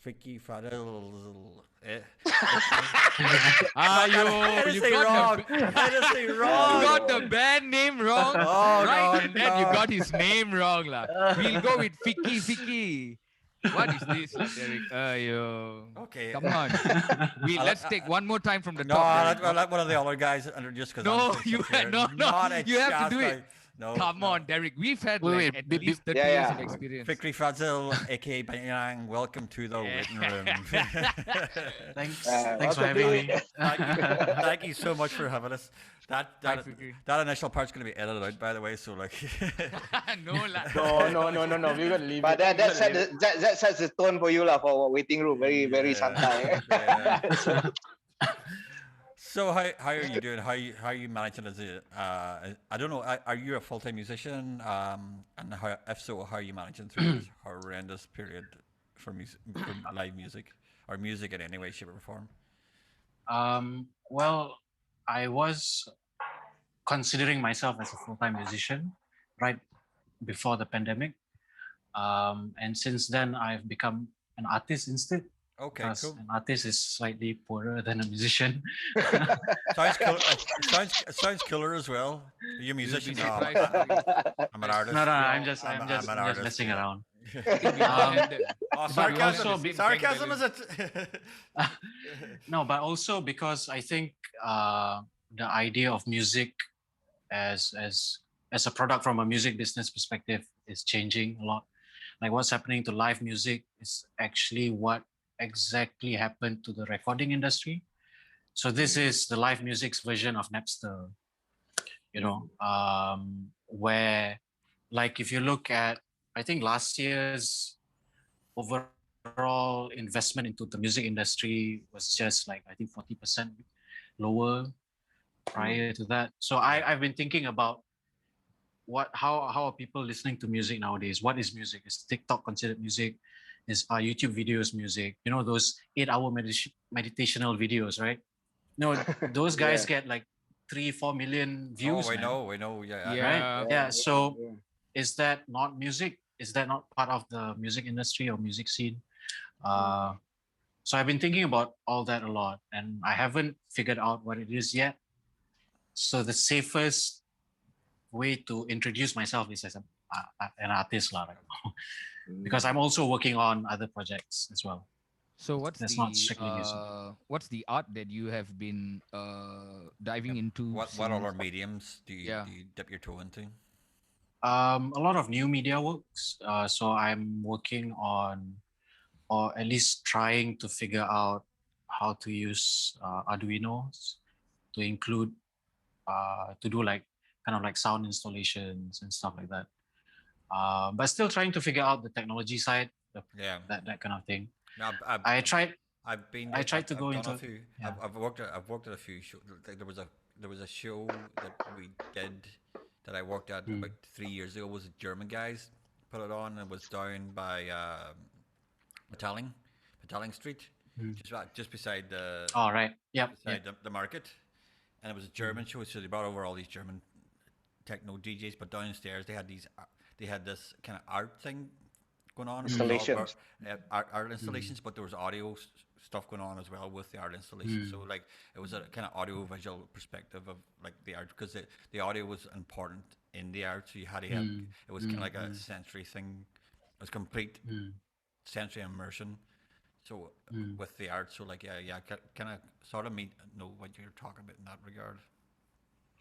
Vicky Fadel. Ayo, You got the wrong. you got the band name wrong. Oh, Right, no, and then you no. got his name wrong, lah. We'll go with Fiki. What is this, lah, Derek? Ayo. Okay. Come on. Let's take one more time from the No, top. Derek. let one of the other guys under just because No, I'm you here. no. Not a You have to do chance, it. No, Come no. on, Derek. We've had Wait, at wait, least 30 Yeah, years yeah. of experience. Fikri Fazil, aka Bayangan, welcome to the waiting room. Thanks welcome for having me. Thank you so much for having us. That Fikri. that initial part's going to be edited out, by the way. So like, No, lah. No. We're gonna leave But it. that sets the tone for you lah for waiting room. Very santai. Yeah. So how are you doing? How are you managing as a I don't know. Are you a full-time musician? And how, if so, how are you managing through this horrendous period for music, for live music, or music in any way, shape, or form? Well, I was considering myself as a full-time musician right before the pandemic. And since then, I've become an artist instead. Okay, Because cool. an artist is slightly poorer than a musician. Sounds cool. Sounds killer as well. Are you a musician? be No, surprised. I'm an artist. No, I'm just an messing artist, around. Oh, But sarcasm! also Sarcasm is it? No, but also because I think the idea of music as a product from a music business perspective is changing a lot. Like what's happening to live music is actually what exactly happened to the recording industry. So this is the live music's version of Napster, where, like, if you look at, I think last year's overall investment into the music industry was just like, I think 40% lower prior to that. So I've been thinking about how are people listening to music nowadays? What is music? Is TikTok considered music? Is YouTube videos music? Those 8-hour meditational videos, right? No, those guys get like 3-4 million views. Oh, we know. Yeah. Yeah. Yeah. So is that not music? Is that not part of the music industry or music scene? So I've been thinking about all that a lot, and I haven't figured out what it is yet. So the safest way to introduce myself is as an artist right now. Because I'm also working on other projects as well. So what's not strictly music. what's the art that you have been diving into? What other mediums do you dip your toe into? A lot of new media works. So I'm working on, or at least trying to figure out how to use Arduinos to include, to do like kind of like sound installations and stuff like that. But still trying to figure out the technology side, that kind of thing. No, I tried to I've go done into. a few. I've worked at a few shows. Like there was a show that we did that I worked at about 3 years ago. It was German guys put it on. It was down by Petaling Street, just beside the. Oh right, yeah. Beside the market, and it was a German show. So they brought over all these German techno DJs, but downstairs they had this kind of art thing going on. Installations. Art installations, but there was audio stuff going on as well with the art installation. So like it was a kind of audio visual perspective of like the art, because the audio was important in the art. So you had to have, it was kind of like a sensory thing. It was complete sensory immersion. So with the art, so like kind of sort of know what you're talking about in that regard.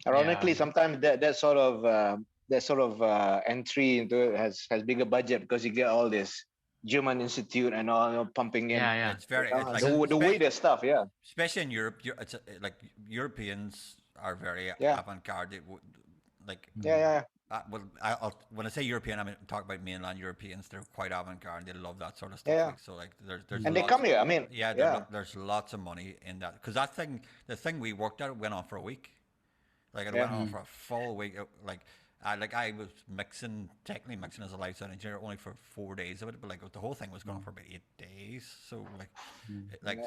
Ironically, sometimes that sort of entry into it has bigger budget, because you get all this German Institute and all pumping in. Yeah. It's very it's the way their stuff, especially in Europe. It's like Europeans are very avant-garde. When I say European, I mean talk about mainland Europeans. They're quite avant-garde. They love that sort of stuff. Yeah. Like, so like there's and they come here. I mean, there's lots of money in that, because the thing we worked at went on for a week. Like it went on for a full week. Like I was technically mixing as a live sound engineer only for 4 days of it, but like the whole thing was going for about 8 days. So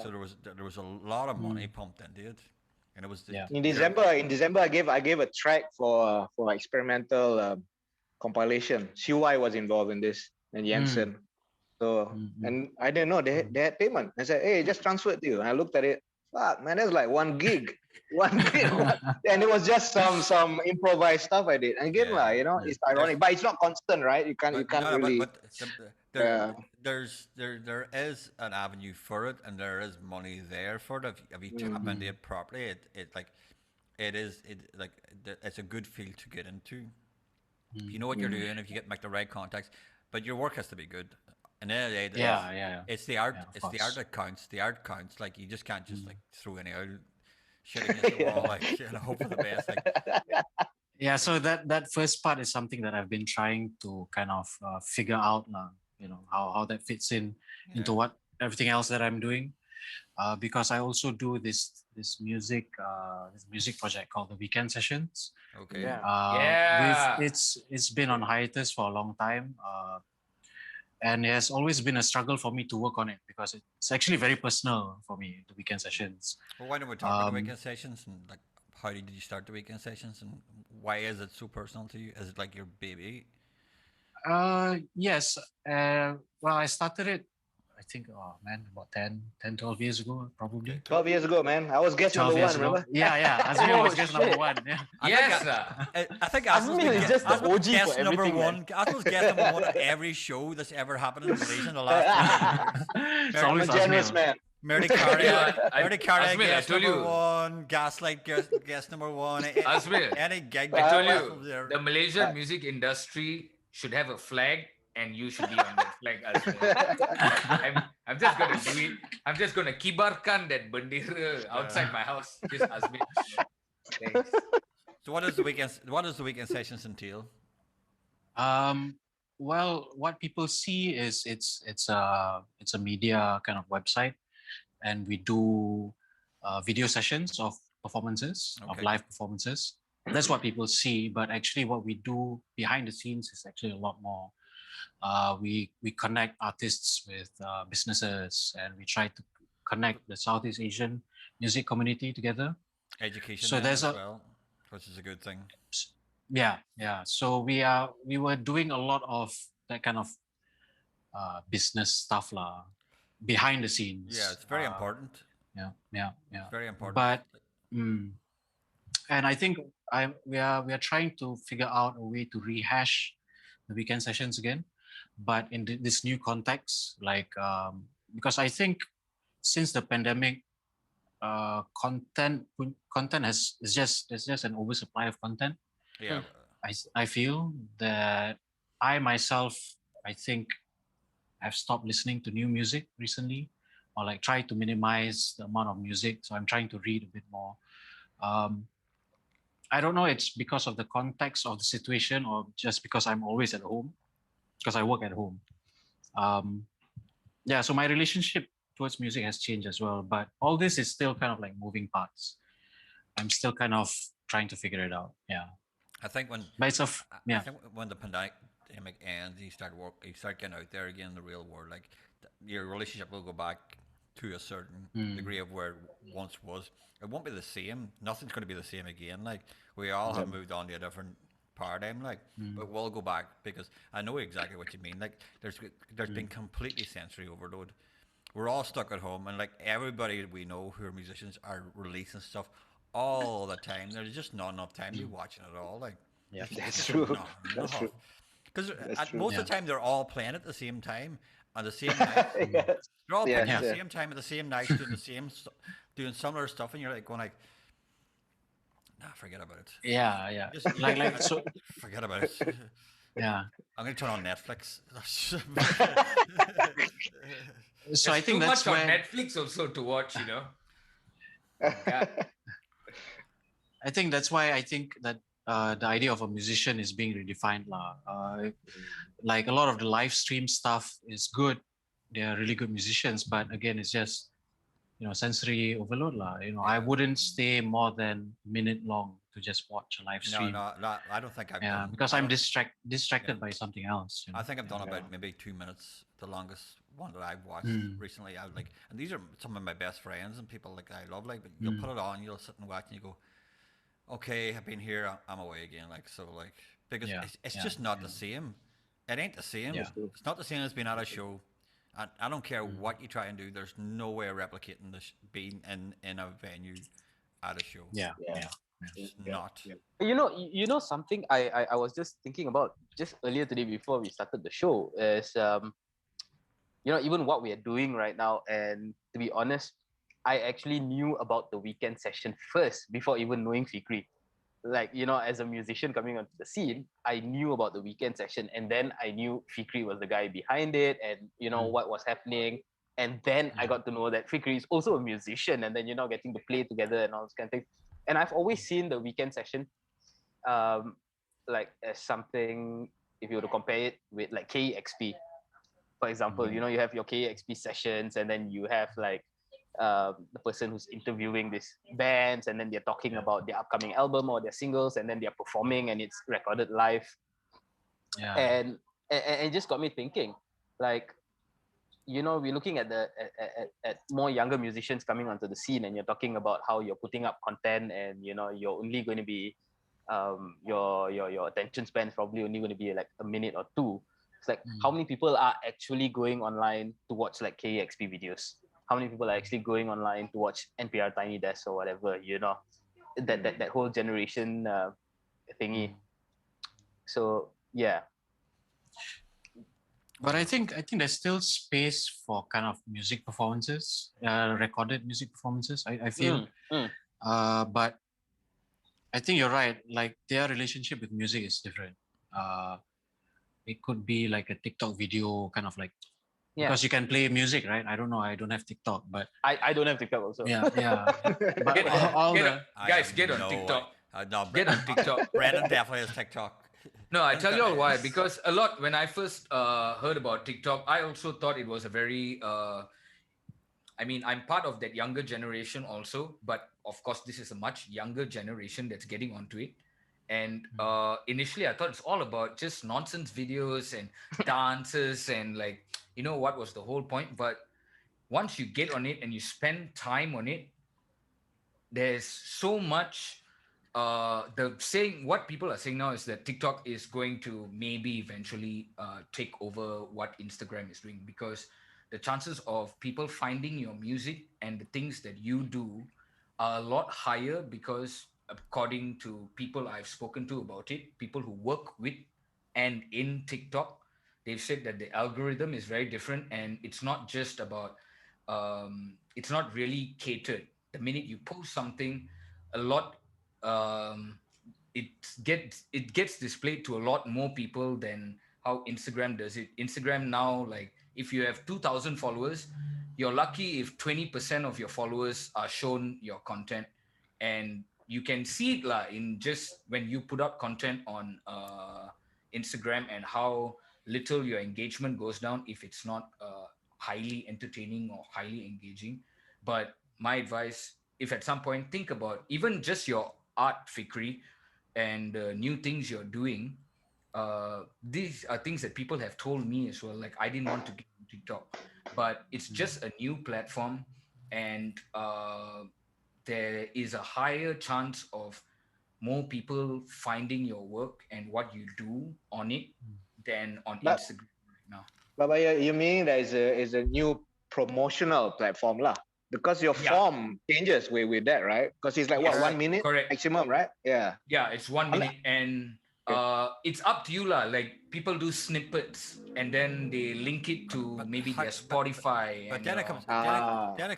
so there was a lot of money pumped into it, and it was in December. I gave a track for experimental compilation. CY was involved in this, and Jensen. So, Mhm. and I didn't know they had payment. I said, hey, just transfer it to you. And I looked at it. Fuck, man, that's like 1 gig. 1 gig. And it was just some improvised stuff I did. And again, Yeah. it's There's, ironic, but it's not constant, right? You but can't no, no, really. there, Yeah. there is an avenue for it, and there is money there for it. If you tap into it properly, it's a good field to get into. If you know what you're doing, if you make the right contacts, but your work has to be good. And then the day, Yeah. it's the art. Yeah, of It's the art course. that counts. The art counts. Like you just can't just like throw any out, shit against the wall, like and hope for the best. Like Yeah, so that first part is something that I've been trying to kind of figure out now. How that fits into Yeah. what everything else that I'm doing. Because I also do this music project called the Weekend Sessions. Okay. Yeah. It's been on hiatus for a long time, and it has always been a struggle for me to work on it because it's actually very personal for me. The Weekend Sessions. Well, why don't we talk about the Um, weekend sessions and like how did you start the weekend sessions and why is it so personal to you? Is it like your baby? yes. Well, I started it, I think, oh man, about 12 years ago, probably. Okay, 12 years ago, man. I was guest 12 number years one, ago. remember? Yeah. Azmir Oh, was guest number shit. one. Yeah. Yes, I think Azmir is just the OG for guest number everything, man. one. Asma's guest number one at every show that's ever happened in Malaysia in the last 20 years. It's I'm a always generous Azmir. man. Murdy Carey, Yeah, Murdy Carey, Azmir, I guest told number you. one. Gaslight, guest number one. Azmir, Any gig. I told that you, was there. the Malaysian music industry should have a flag, and you should be on that flag, Azmir. I'm just gonna do it. I'm just gonna kibarkan that bendera outside my house. Just Azmir. Thanks. So what does the weekend sessions entail? Well, what people see is it's a media kind of website, and we do video sessions of performances, of Okay. live performances. That's what people see, but actually, what we do behind the scenes is actually a lot more. We connect artists with businesses, and we try to connect the Southeast Asian music community together. Education So then there's as a well, which is a good thing. yeah. So we were doing a lot of that kind of business stuff lah, behind the scenes. Yeah, it's very important. Yeah. It's very important. But and I think we are trying to figure out a way to rehash the weekend sessions again, but in this new context, like because I think since the pandemic, content is just there's just an oversupply of content. yeah. I feel that I myself, I think I've stopped listening to new music recently, or like try to minimize the amount of music. So I'm trying to read a bit more. I don't know, it's because of the context of the situation or just because I'm always at home, because I work at home. Yeah, so my relationship towards music has changed as well, but all this is still kind of like moving parts. I'm still kind of trying to figure it out. Yeah. I think when But it's I yeah. think when the pandemic ends, you start getting out there again in the real world. Like your relationship will go back to a certain degree of where it once was. It won't be the same. Nothing's going to be the same again. Like we all have moved on to a different paradigm. Like, but we'll go back because I know exactly what you mean. Like there's been completely sensory overload. We're all stuck at home, and like everybody we know who are musicians are releasing stuff all the time. There's just not enough time to be watching it all. Like, Yeah. That's true. That's true. Because That's true. most of the time they're all playing at the same time on the same night. Yes. They're all Yeah, playing at the yeah. same time at the same night, doing the same, doing similar stuff, and you're like going like, nah, forget about it. Yeah. Just Like so forget about it. yeah. I'm gonna turn on Netflix. So I There's think too that's much where on Netflix also to watch, Yeah. I think that's why I think that the idea of a musician is being redefined lah. Like a lot of the live stream stuff is good. They are really good musicians, but again, it's just sensory overload lah. I wouldn't stay more than a minute long to just watch a live stream. no, I don't think I've Yeah, done. because I I'm don't- distracted by something else. I think I've done about maybe 2 minutes, the longest one that I've watched recently. I like, and these are some of my best friends and people like I love. Like, but you'll put it on, you'll sit and watch, and you go, "Okay, I've been here, I'm away again." Like, so, like, because Yeah, it's yeah, just not the same. It ain't the same. Yeah. It's not the same as being at a show. I don't care what you try and do. There's no way of replicating this being in a venue at a show. Yeah, Yeah. yeah. It's Yeah, not. yeah. You know something I was just thinking about just earlier today before we started the show is you know, even what we are doing right now, and to be honest, I actually knew about the weekend session first before even knowing Fikri. Like, you know, as a musician coming onto the scene, I knew about the weekend session, and then I knew Fikri was the guy behind it, and you know what was happening. And then I got to know that Fikri is also a musician, and then, you know, getting to play together and all this kind of thing. And I've always seen the weekend session um like as something, if you were to compare it with like KEXP, for example, you know, you have your KEXP sessions, and then you have like the person who's interviewing these bands, and then they're talking about their upcoming album or their singles, and then they're performing and it's recorded live. Yeah. And it just got me thinking, like, you know, we're looking at at more younger musicians coming onto the scene, and you're talking about how you're putting up content, and you know, you're only going to be your attention span is probably only going to be like a minute or two. It's like, how many people are actually going online to watch like KEXP videos? How many people are actually going online to watch NPR Tiny Desk or whatever, you know, that whole generation thingy. So yeah. But I think there's still space for kind of music performances, recorded music performances. I feel, but I think you're right. Like their relationship with music is different. It could be like a TikTok video, kind of like, because you can play music, right? I don't know. I don't have TikTok, but I don't have TikTok also. yeah. But Get, all get the on, guys, get on TikTok. No, Get on TikTok. Brandon definitely has TikTok. No, I tell you all why. Because a lot, when I first heard about TikTok, I also thought it was a very, I mean, I'm part of that younger generation also, but of course, this is a much younger generation that's getting onto it. And initially, I thought it's all about just nonsense videos and dances and like, you know, what was the whole point? But once you get on it and you spend time on it, there's so much the saying, what people are saying now is that TikTok is going to maybe eventually take over what Instagram is doing, because the chances of people finding your music and the things that you do are a lot higher, because according to people I've spoken to about it, people who work with and in TikTok, they've said that the algorithm is very different, and it's not just about it's not really catered. The minute you post something, a lot it gets displayed to a lot more people than how Instagram does it. Instagram now, like if you have 2,000 followers, you're lucky if 20% of your followers are shown your content, and you can see it in just when you put up content on Instagram, and how little your engagement goes down if it's not highly entertaining or highly engaging. But my advice, if at some point think about even just your art, Fikri, and new things you're doing, these are things that people have told me as well. Like, I didn't want to get on TikTok, but it's just a new platform, and there is a higher chance of more people finding your work and what you do on it than on But- Instagram right now. But you mean there is a new promotional platform lah? Because your Yeah. form changes with that, right? Because it's like what, Yes, 1 minute correct. maximum, right? Yeah. Yeah, it's 1 minute, and it's up to you lah. Like, people do snippets and then they link it to But maybe how- their Spotify. But and, then you it know, comes Ah. then it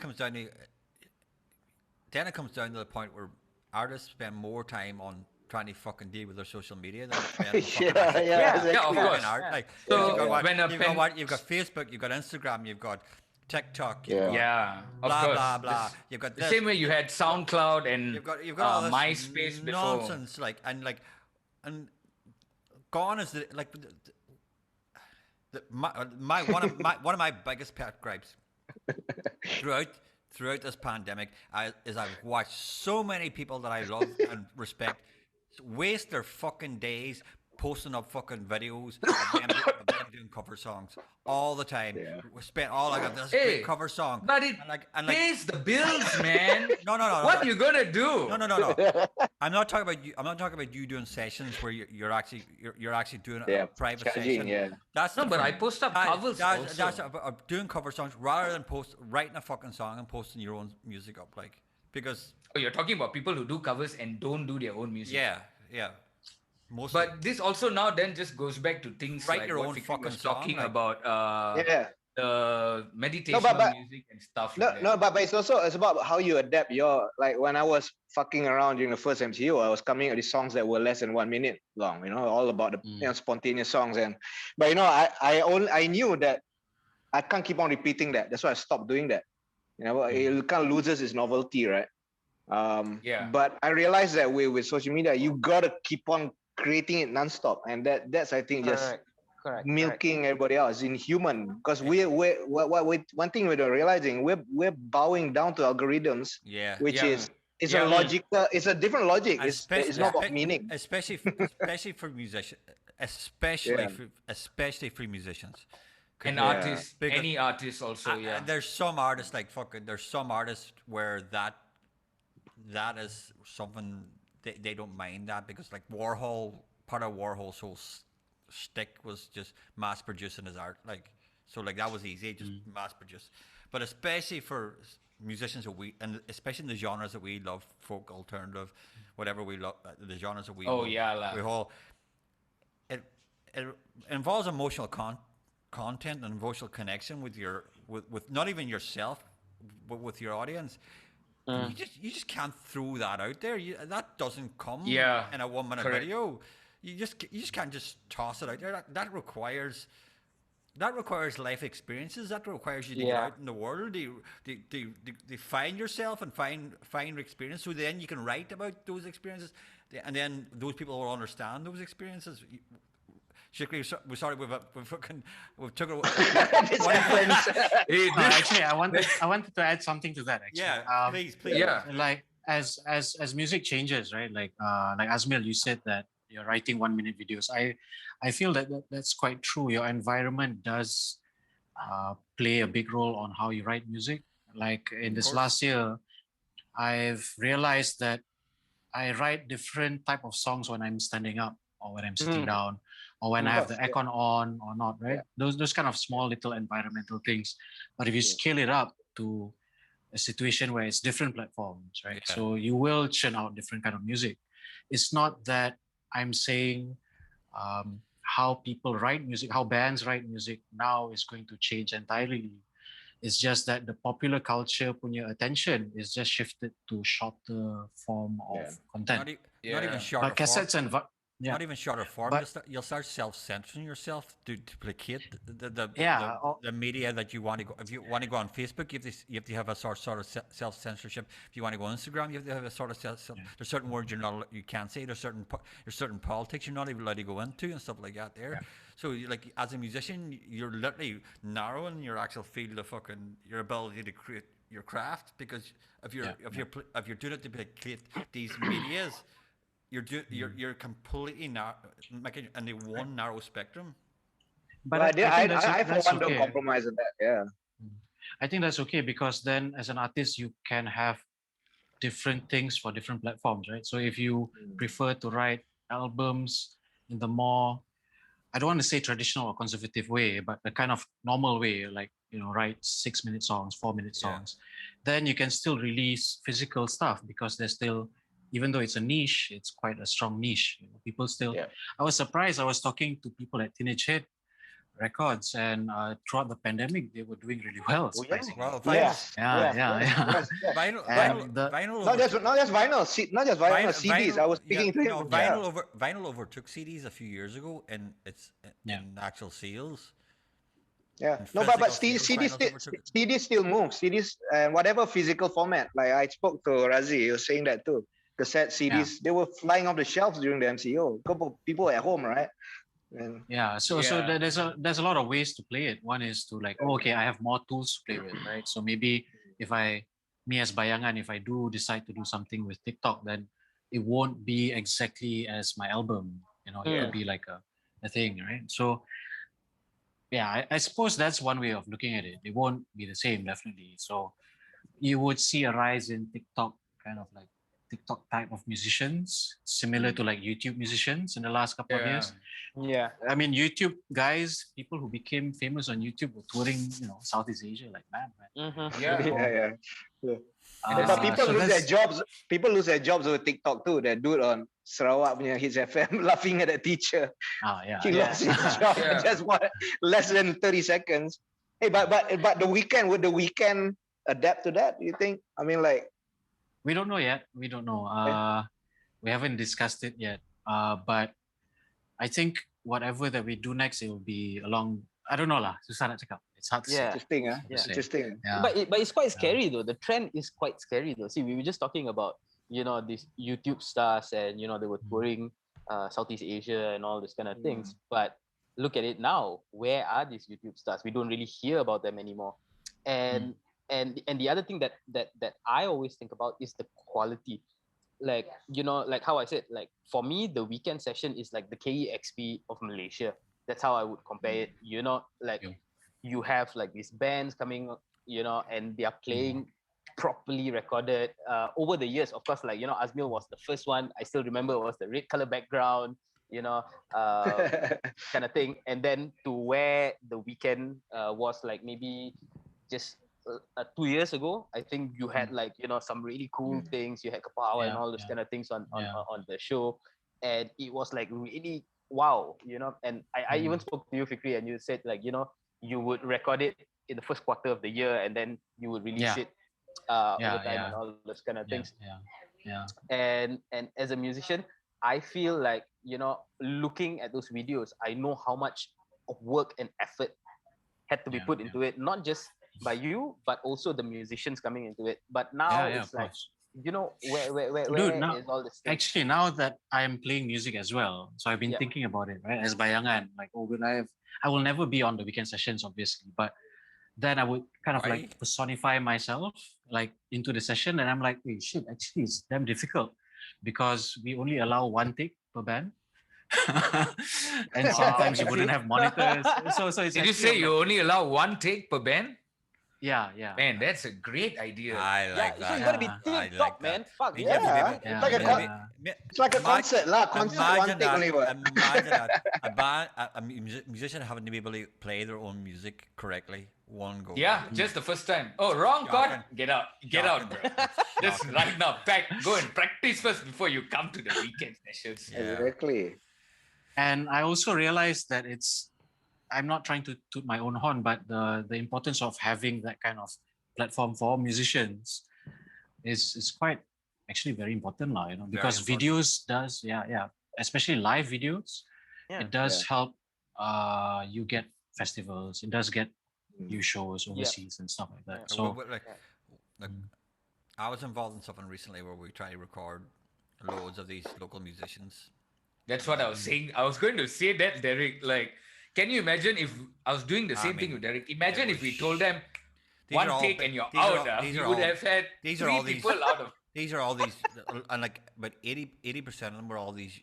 comes down to the point where artists spend more time on trying to fucking deal with their social media than spend fucking Yeah, actually yeah, creating Yeah, of fucking course. art. Yeah. Like, So you've got what- when a you've pen- got what? You've got Facebook, you've got Instagram, you've got TikTok, you've Yeah. got yeah, of blah course. blah blah. This- You've got the this. same way you had SoundCloud and You've got all this MySpace before. nonsense, and gone is one of my biggest pet gripes throughout this pandemic is I've watched so many people that I love and respect waste their fucking days posting up fucking videos of them doing cover songs all the time. Yeah. We spent all I got this Hey, great cover song. but it And pays the bills, man. no. What you gonna do? No. I'm not talking about you. I'm not talking about you doing sessions where you're actually doing a private charging, session. yeah. That's No, but I different. post up covers also. That's doing cover songs rather than writing a fucking song and posting your own music up, like, because Oh, you're talking about people who do covers and don't do their own music. yeah, mostly. But this also now then just goes back to things Write like your what own Fikri fucking was song, talking like- about Yeah. the meditational but- music and stuff No, like that. no, but it's about how you adapt your, like when I was fucking around during the first MCO, I was coming up with songs that were less than 1 minute long, all about the spontaneous songs. But I knew that I can't keep on repeating that. That's why I stopped doing that. It kind of loses its novelty, right? Yeah. But I realized that with social media, you gotta keep on creating it nonstop, and that's I think just Correct. milking everybody else in human, because one thing we're realizing, we're bowing down to algorithms, yeah, which Yeah. is it's Yeah. a logical, it's a different logic. And It's not about meaning. especially for musicians, especially for musicians. And Yeah. artists, Because- any artists also, yeah. There's some artists like fucking. There's some artists where that is something they don't mind that, because like Warhol, part of Warhol's whole shtick was just mass producing his art, like, so like that was easy, just mass produce. But especially for musicians that and especially in the genres that we love, folk, alternative, whatever we love, the genres that we Oh, love, yeah, lah. we all it involves emotional content and emotional connection with with not even yourself, but with your audience. And you just can't throw that out there. That doesn't come Yeah, in a 1 minute correct. video. You just can't just toss it out there. That requires life experiences. That requires you to get Yeah. out in the world. They find yourself and find experience. So then you can write about those experiences, and then those people will understand those experiences. Shikri, we're sorry, we've took it. Hey, No, this- actually, I wanted to add something to that. Actually, Yeah, please. Yeah. Like as music changes, right? Like Asmil, you said that you're writing 1 minute videos. I feel that's quite true. Your environment does play a big role on how you write music. Like in this course. last year, I've realized that I write different type of songs when I'm standing up or when I'm sitting down or when I have the course, aircon on or not, right? Those kind of small little environmental things. But if you scale it up to a situation where it's different platforms, right? Yeah. So you will churn out different kind of music. It's not that I'm saying how people write music, how bands write music now is going to change entirely. It's just that the popular culture punya attention is just shifted to shorter form of content. Not Yeah. even shorter But cassettes form. and Not even shorter form. But- You'll start self-censoring yourself to placate Yeah, the media that you want to go. If you want to go on Facebook, you have to have a sort of self-censorship. If you want to go on Instagram, you have to have a sort of There's certain words you can't say. There's certain politics you're not even allowed to go into and stuff like that. So like as a musician, you're literally narrowing your actual field of your ability to create your craft, because if you're doing it to placate these medias, you're completely making only one narrow spectrum. but I think for that's one don't okay. compromise on that. Yeah. I think that's okay, because then as an artist you can have different things for different platforms, right? So if you prefer to write albums in the more, I don't want to say traditional or conservative way, but the kind of normal way, like write 6 minute songs, 4 minute Yeah. songs, then you can still release physical stuff, because there's still, even though it's a niche, it's quite a strong niche. People still. Yeah. I was surprised. I was talking to people at Teenage Head Records, and throughout the pandemic, they were doing really well. Surprisingly. Well, Yes. Yeah. Yes. vinyl, And vinyl Not just vinyl, not just vinyl, CDs. I was speaking to him. No, vinyl overtook CDs a few years ago, and it's in actual sales. Yeah. And No, but physical CDs, vinyls overtook it. CDs still move. CDs and whatever physical format. Like I spoke to Razi, he was saying that too. Cassette CDs, they were flying off the shelves during the MCO. A couple of people at home, right? And Yeah, so Yeah. there's a lot of ways to play it. One is to like, okay, I have more tools to play with, right? So maybe if me as Bayangan, if I do decide to do something with TikTok, then it won't be exactly as my album. You know, it could be like a thing, right? So yeah, I suppose that's one way of looking at it. It won't be the same, definitely. So you would see a rise in TikTok, kind of like TikTok type of musicians, similar to like YouTube musicians in the last couple of years. Yeah. I mean, YouTube guys, people who became famous on YouTube were touring, you know, Southeast Asia like mad, man. Mm-hmm. Yeah. Yeah. And But people so lose their that's- jobs. People lose their jobs over TikTok too. That dude on Sarawak punya Hits FM laughing at a teacher. yeah, He Yeah. lost his job in Yeah. just what, less than 30 seconds. Hey, but the weekend, would the weekend adapt to that? You think? I mean, like, we don't know yet. We don't know. We haven't discussed it yet. But I think whatever that we do next, it will be along. I don't know lah. Susah nak cakap. It's hard to say. Yeah. interesting, huh? Yeah. Interesting. Yeah. But it's quite scary though. The trend is quite scary though. See, we were just talking about, you know, these YouTube stars and, you know, they were touring Southeast Asia and all this kind of things. But look at it now. Where are these YouTube stars? We don't really hear about them anymore. And the other thing that I always think about is the quality. Like, you know, like how I said, like for me, the weekend session is like the KEXP of Malaysia. That's how I would compare it. You know, like Yeah. you have like these bands coming, you know, and they are playing properly recorded over the years. Of course, like, you know, Azmil was the first one. I still remember it was the red color background, you know, kind of thing. And then to where the weekend was like maybe just 2 years ago, I think you had like, you know, some really cool things. You had Kapawa and Yeah, all those yeah. kind of things on Yeah. on the show, and it was like really wow, you know. And I even spoke to you, Fikri, and you said like, you know, you would record it in the first quarter of the year, and then you would release Yeah. it Yeah, over time yeah. and all those kind of Yeah, things. yeah. And as a musician, I feel like, you know, looking at those videos, I know how much of work and effort had to be Yeah, put yeah. into it, not just by you, but also the musicians coming into it. But now Yeah, yeah, it's of like, course. you know, where Dude, now- is all this thing? Actually, now that I'm playing music as well, so I've been Yeah. thinking about it, right? As Bayangan, like, oh, I will never be on the weekend sessions, obviously, but then I would kind of Why? like personify myself like into the session, and I'm like, wait, shit, actually, it's damn difficult because we only allow one take per band. And sometimes you wouldn't have monitors. So it's Did you actually say I'm you like, only allow one take per band? yeah. Man, that's a great idea. I Yeah, like so that. you gotta be Yeah. tip I top, like man. that. Fuck Because yeah. maybe- It's Yeah, like a maybe- it's like a concert lah. Concert one Imagine take that. only. What? Imagine that a band, a musician having to be able to play their own music correctly. One go. Yeah, just the first time. Oh, wrong chord. Shocking. Get out. Get out, bro. Just Shocking. right now. Go and practice first before you come to the weekend sessions. Yeah. Exactly. And I also realized that I'm not trying to toot my own horn, but the importance of having that kind of platform for musicians is quite actually very important now, you know, because important. videos does, especially live videos, Yeah. it does help you get festivals, it does get you shows overseas and stuff like that. Yeah. So Like, I was involved in something recently where we try to record loads of these local musicians. That's what I was saying. I was going to say that, Derek. Like, can you imagine if I was doing the I same thing mean, with Derek? Imagine it if we was- told them These one are all take big- and you're these are out. all- these We are would all- have had these are three all these- people out of. These are all these, and like about 80% of them were all these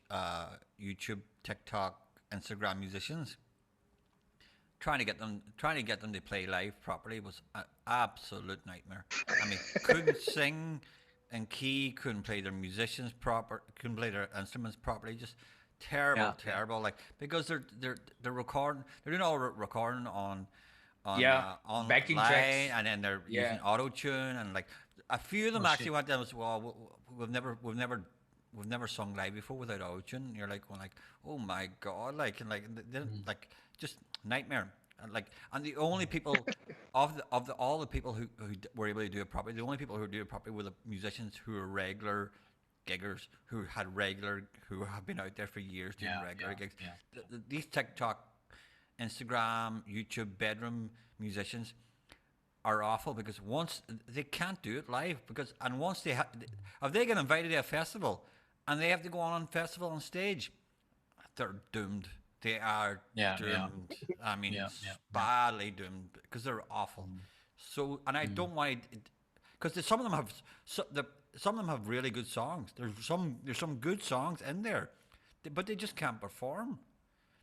YouTube, TikTok, Instagram musicians. Trying to get them to play live properly was an absolute nightmare. I mean, couldn't sing and key, couldn't play their couldn't play their instruments properly. Just terrible. Like, because they're recording, they're doing all recording on on backing line, tracks. and then they're Yeah. using auto tune, and like a few of them actually went down and said, well, we've never sung live before without auto tune. You're like going like, oh my god, like, and like just nightmare. And the only people of all the people who were able to do it properly, the only people who do it properly were the musicians who are regular giggers, who have been out there for years doing regular gigs. Yeah. These TikTok, Instagram, YouTube, bedroom musicians are awful because once they can't do it live once if they get invited to a festival and they have to go on festival on stage, they're doomed. They are doomed. I mean, badly doomed because they're awful. So, and I don't want because some of them have really good songs. There's some good songs in there. but they just can't perform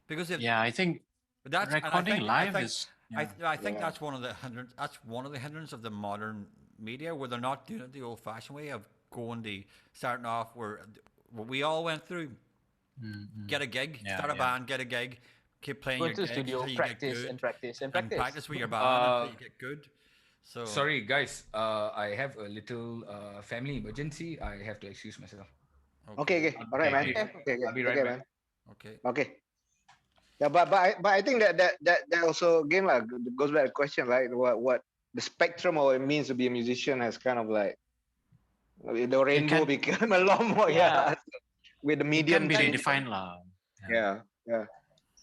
because if Yeah, I think that's and recording live think, is. I think Yeah. that's one of the hindrance. That's one of the hindrances of the modern media, where they're not doing it the old-fashioned way of going to starting off where what we all went through. Get a gig, Yeah, start a yeah. band, get a gig, keep playing Go your to the gigs studio, until you get practice good, and practice and and practice. practice with your band until you get good. So Sorry, guys. I have a little family emergency. I have to excuse myself. Okay. All right, man. Okay. Okay. I'll be right Okay, back. man. okay. Okay. Yeah, but I think that also again like goes back to the question, right? What the spectrum of what it means to be a musician has kind of like the rainbow can- became a lot more, Yeah. with the It medium can be change. redefined, lah. Yeah.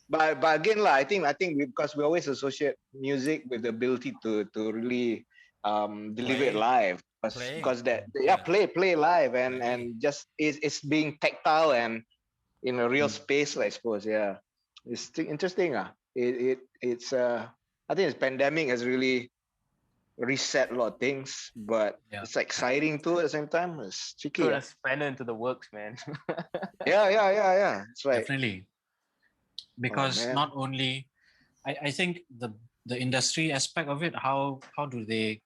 But again, like, I think because we always associate music with the ability to really deliver it Play. live, Play. because that Yeah. play live and Play. just it's being tactile and in a real Mm. space, I suppose. Yeah, it's interesting. It's I think this pandemic has really reset a lot of things, but Yeah. it's exciting too at the same time. It's tricky. Throw a spanner into the works, man. Yeah. It's like, Definitely. Because man. not only, I think the industry aspect of it, how do they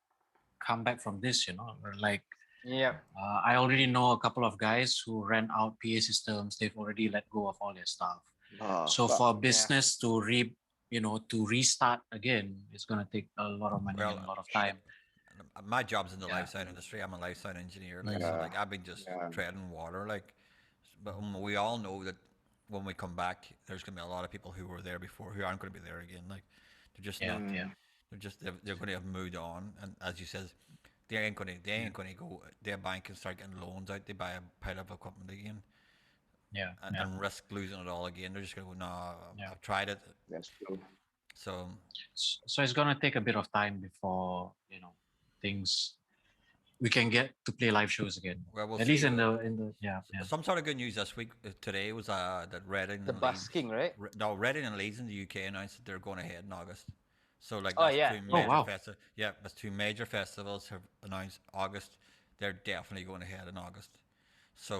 come back from this? Or like Yeah. I already know a couple of guys who rent out PA systems. They've already let go of all their stuff. So fuck. for business to restart again, it's gonna take a lot of money and a lot of time. My job's in the Yeah. life sound industry. I'm a life sound engineer. Like, so Yeah. like I've been just Yeah. treading water. Like, but we all know that when we come back, there's gonna be a lot of people who were there before who aren't gonna be there again. Like, they're just Yeah, not. yeah. They're gonna have moved on. And as you said, they ain't gonna go. Their bank and start getting loans out. They buy a pile of equipment again. Yeah, And risk losing it all again. They're just gonna go, nah, Yeah. I've tried it. That's true. So So it's gonna take a bit of time before things we can get to play live shows again. well, we'll At see. least in the Some sort of good news this week. Today was that Reading The and busking, right? No, Reading and Leeds in the UK announced that they're going ahead in August. So like Oh, that's yeah. two Oh, major wow. that's two major festivals have announced August. They're definitely going ahead in August. So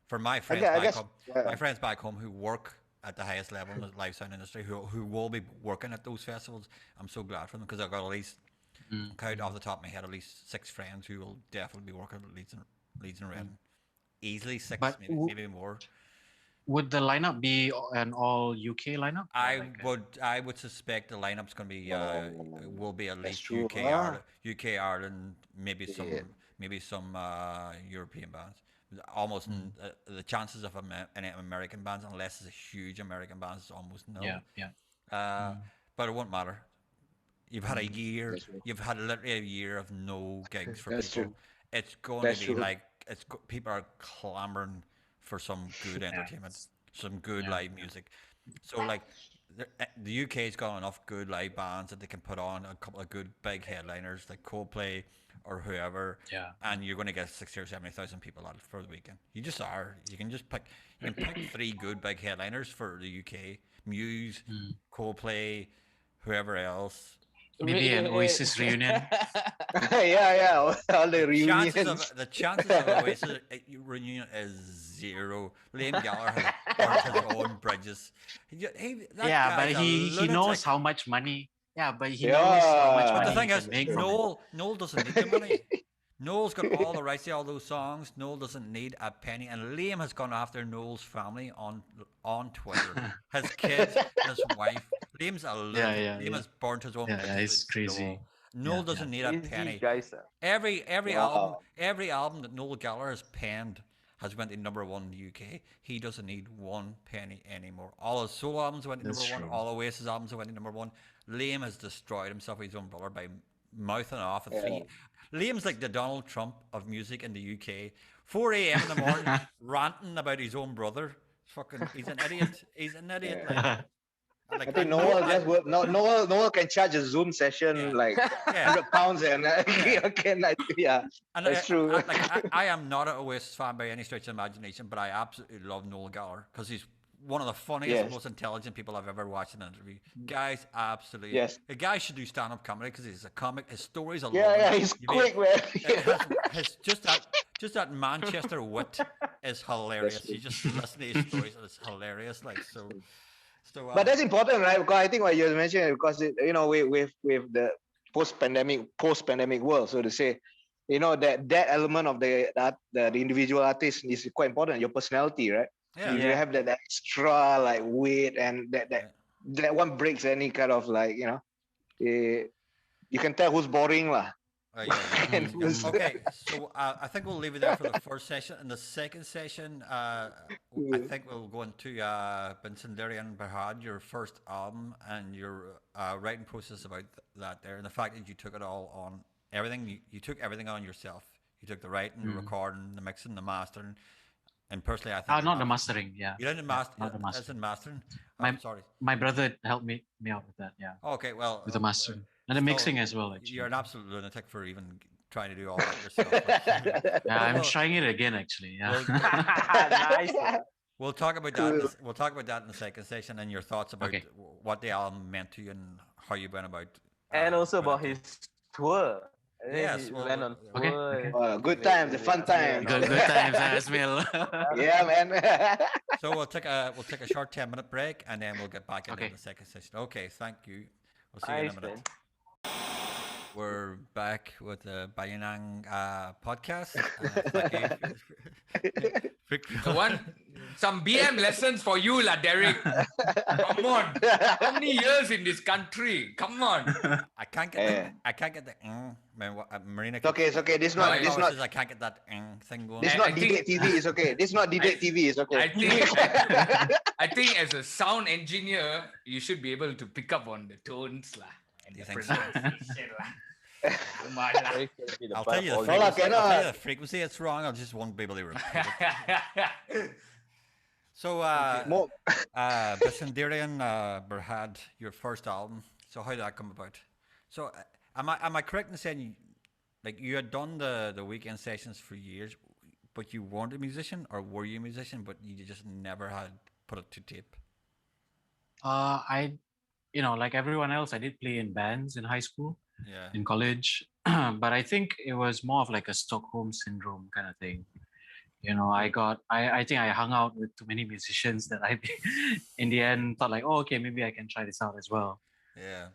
for my friends I back guess, home, yeah. my friends back home who work at the highest level in the live sound industry, who will be working at those festivals, I'm so glad for them because I've got at least count off the top of my head at least 6 friends who will definitely be working at Leeds and Reading. Easily 6, But maybe more. would the lineup be an all UK lineup? Or I would suspect the lineup's going to be will be at least true. UK Ireland, maybe some European bands. Almost the chances of any American bands, unless it's a huge American band, is almost nil. Yeah. But it won't matter. You've had a year. That's true. You've had literally a year of no gigs for That's people. true. It's going That's to be true. like people are clamoring for some good entertainment, some good live music. So like the UK's got enough good live bands that they can put on a couple of good big headliners like Coldplay or whoever. Yeah. And you're going to get 60 or 70,000 people out for the weekend. You just are. You can pick 3 good big headliners for the UK: Muse, Coldplay, whoever else. Maybe an Oasis reunion. yeah. All the reunions. The chances of Oasis reunion is 0. Liam Gallagher has burned his own bridges. Yeah, but he knows how much money. Yeah, but he Yeah. knows how much But money But the thing he is, can make from it. Noel doesn't need the money. Noel's got all the rights to all those songs. Noel doesn't need a penny. And Liam has gone after Noel's family on Twitter. His kids, his wife. Liam's a lunatic. Yeah, Liam has burnt his own Yeah, bridges it's with crazy. Noel. Noel doesn't need a Crazy penny. guys. Every Wow. album that Noel Gallagher has penned has went to #1 in the UK. He doesn't need 1 penny anymore. All his solo albums went to That's #1. true. All Oasis albums went to #1. Liam has destroyed himself with his own brother by mouthing off at 3. Liam's like the Donald Trump of music in the UK. 4 a.m. in the morning, ranting about his own brother. He's an idiot. He's an idiot. I think Noel can charge a Zoom session like £100 and And that's true. I am not an Oasis fan by any stretch of imagination, but I absolutely love Noel Gallagher because he's one of the funniest and most intelligent people I've ever watched in an interview. Guys, absolutely. Yes. The guy should do stand-up comedy because he's a comic. His stories are He's quick, man. Just just that Manchester wit is hilarious. You just listen to his stories and it's hilarious. Like so. But that's important, right? Because I think what you mentioned, because with the post-pandemic world, so to say, that element of the individual artist is quite important. Your personality, right? Yeah. If you have that extra like weight, and that one breaks any kind of like you can tell who's boring lah. Okay, so I think we'll leave it there for the first session. In the second session, I think we'll go into Bayangan Berhad, your first album, and your writing process about that there, and the fact that you took it all on everything. You took everything on yourself. You took the writing, the recording, the mixing, the mastering. And personally, I think not the mastering. Yeah, you didn't master. Not the mastering. Mastering. Sorry. My brother helped me out with that. Yeah. Okay, well, with the mastering. And the mixing as well, actually. You're an absolute lunatic for even trying to do all that yourself. Yeah, I'm trying it again, actually. Yeah. Nice. We'll talk about that. We'll talk about that in the second session and your thoughts about what the album meant to you and how you went about. And also about his tour. Yes. Went on Okay. tour. Good times, the fun times. Good times, Asmil. Yeah, man. So we'll take a short 10-minute break and then we'll get back into the second session. Okay, thank you. We'll see you in a minute. We're back with the Bayangan podcast. Some BM lessons for you, lah, Derek. Come on, how many years in this country? Come on. I can't get the Marina. It's okay. This not. I can't get that thing going. This not DDate TV. It's okay. This not DDate TV. It's okay. I think as a sound engineer, you should be able to pick up on the tones, lah, and the pronunciation, lah. I'll tell you the frequency it's wrong. I just won't be able to repeat it. So, Bayangan Berhad, your first album. So, how did that come about? So, am I correct in saying you had done the weekend sessions for years, but you weren't a musician, or were you a musician, but you just never had put it to tape? Like everyone else, I did play in bands in high school. Yeah. In college, but I think it was more of like a Stockholm syndrome kind of thing. I think I hung out with too many musicians that I, in the end, thought like, oh, okay, maybe I can try this out as well. Yeah.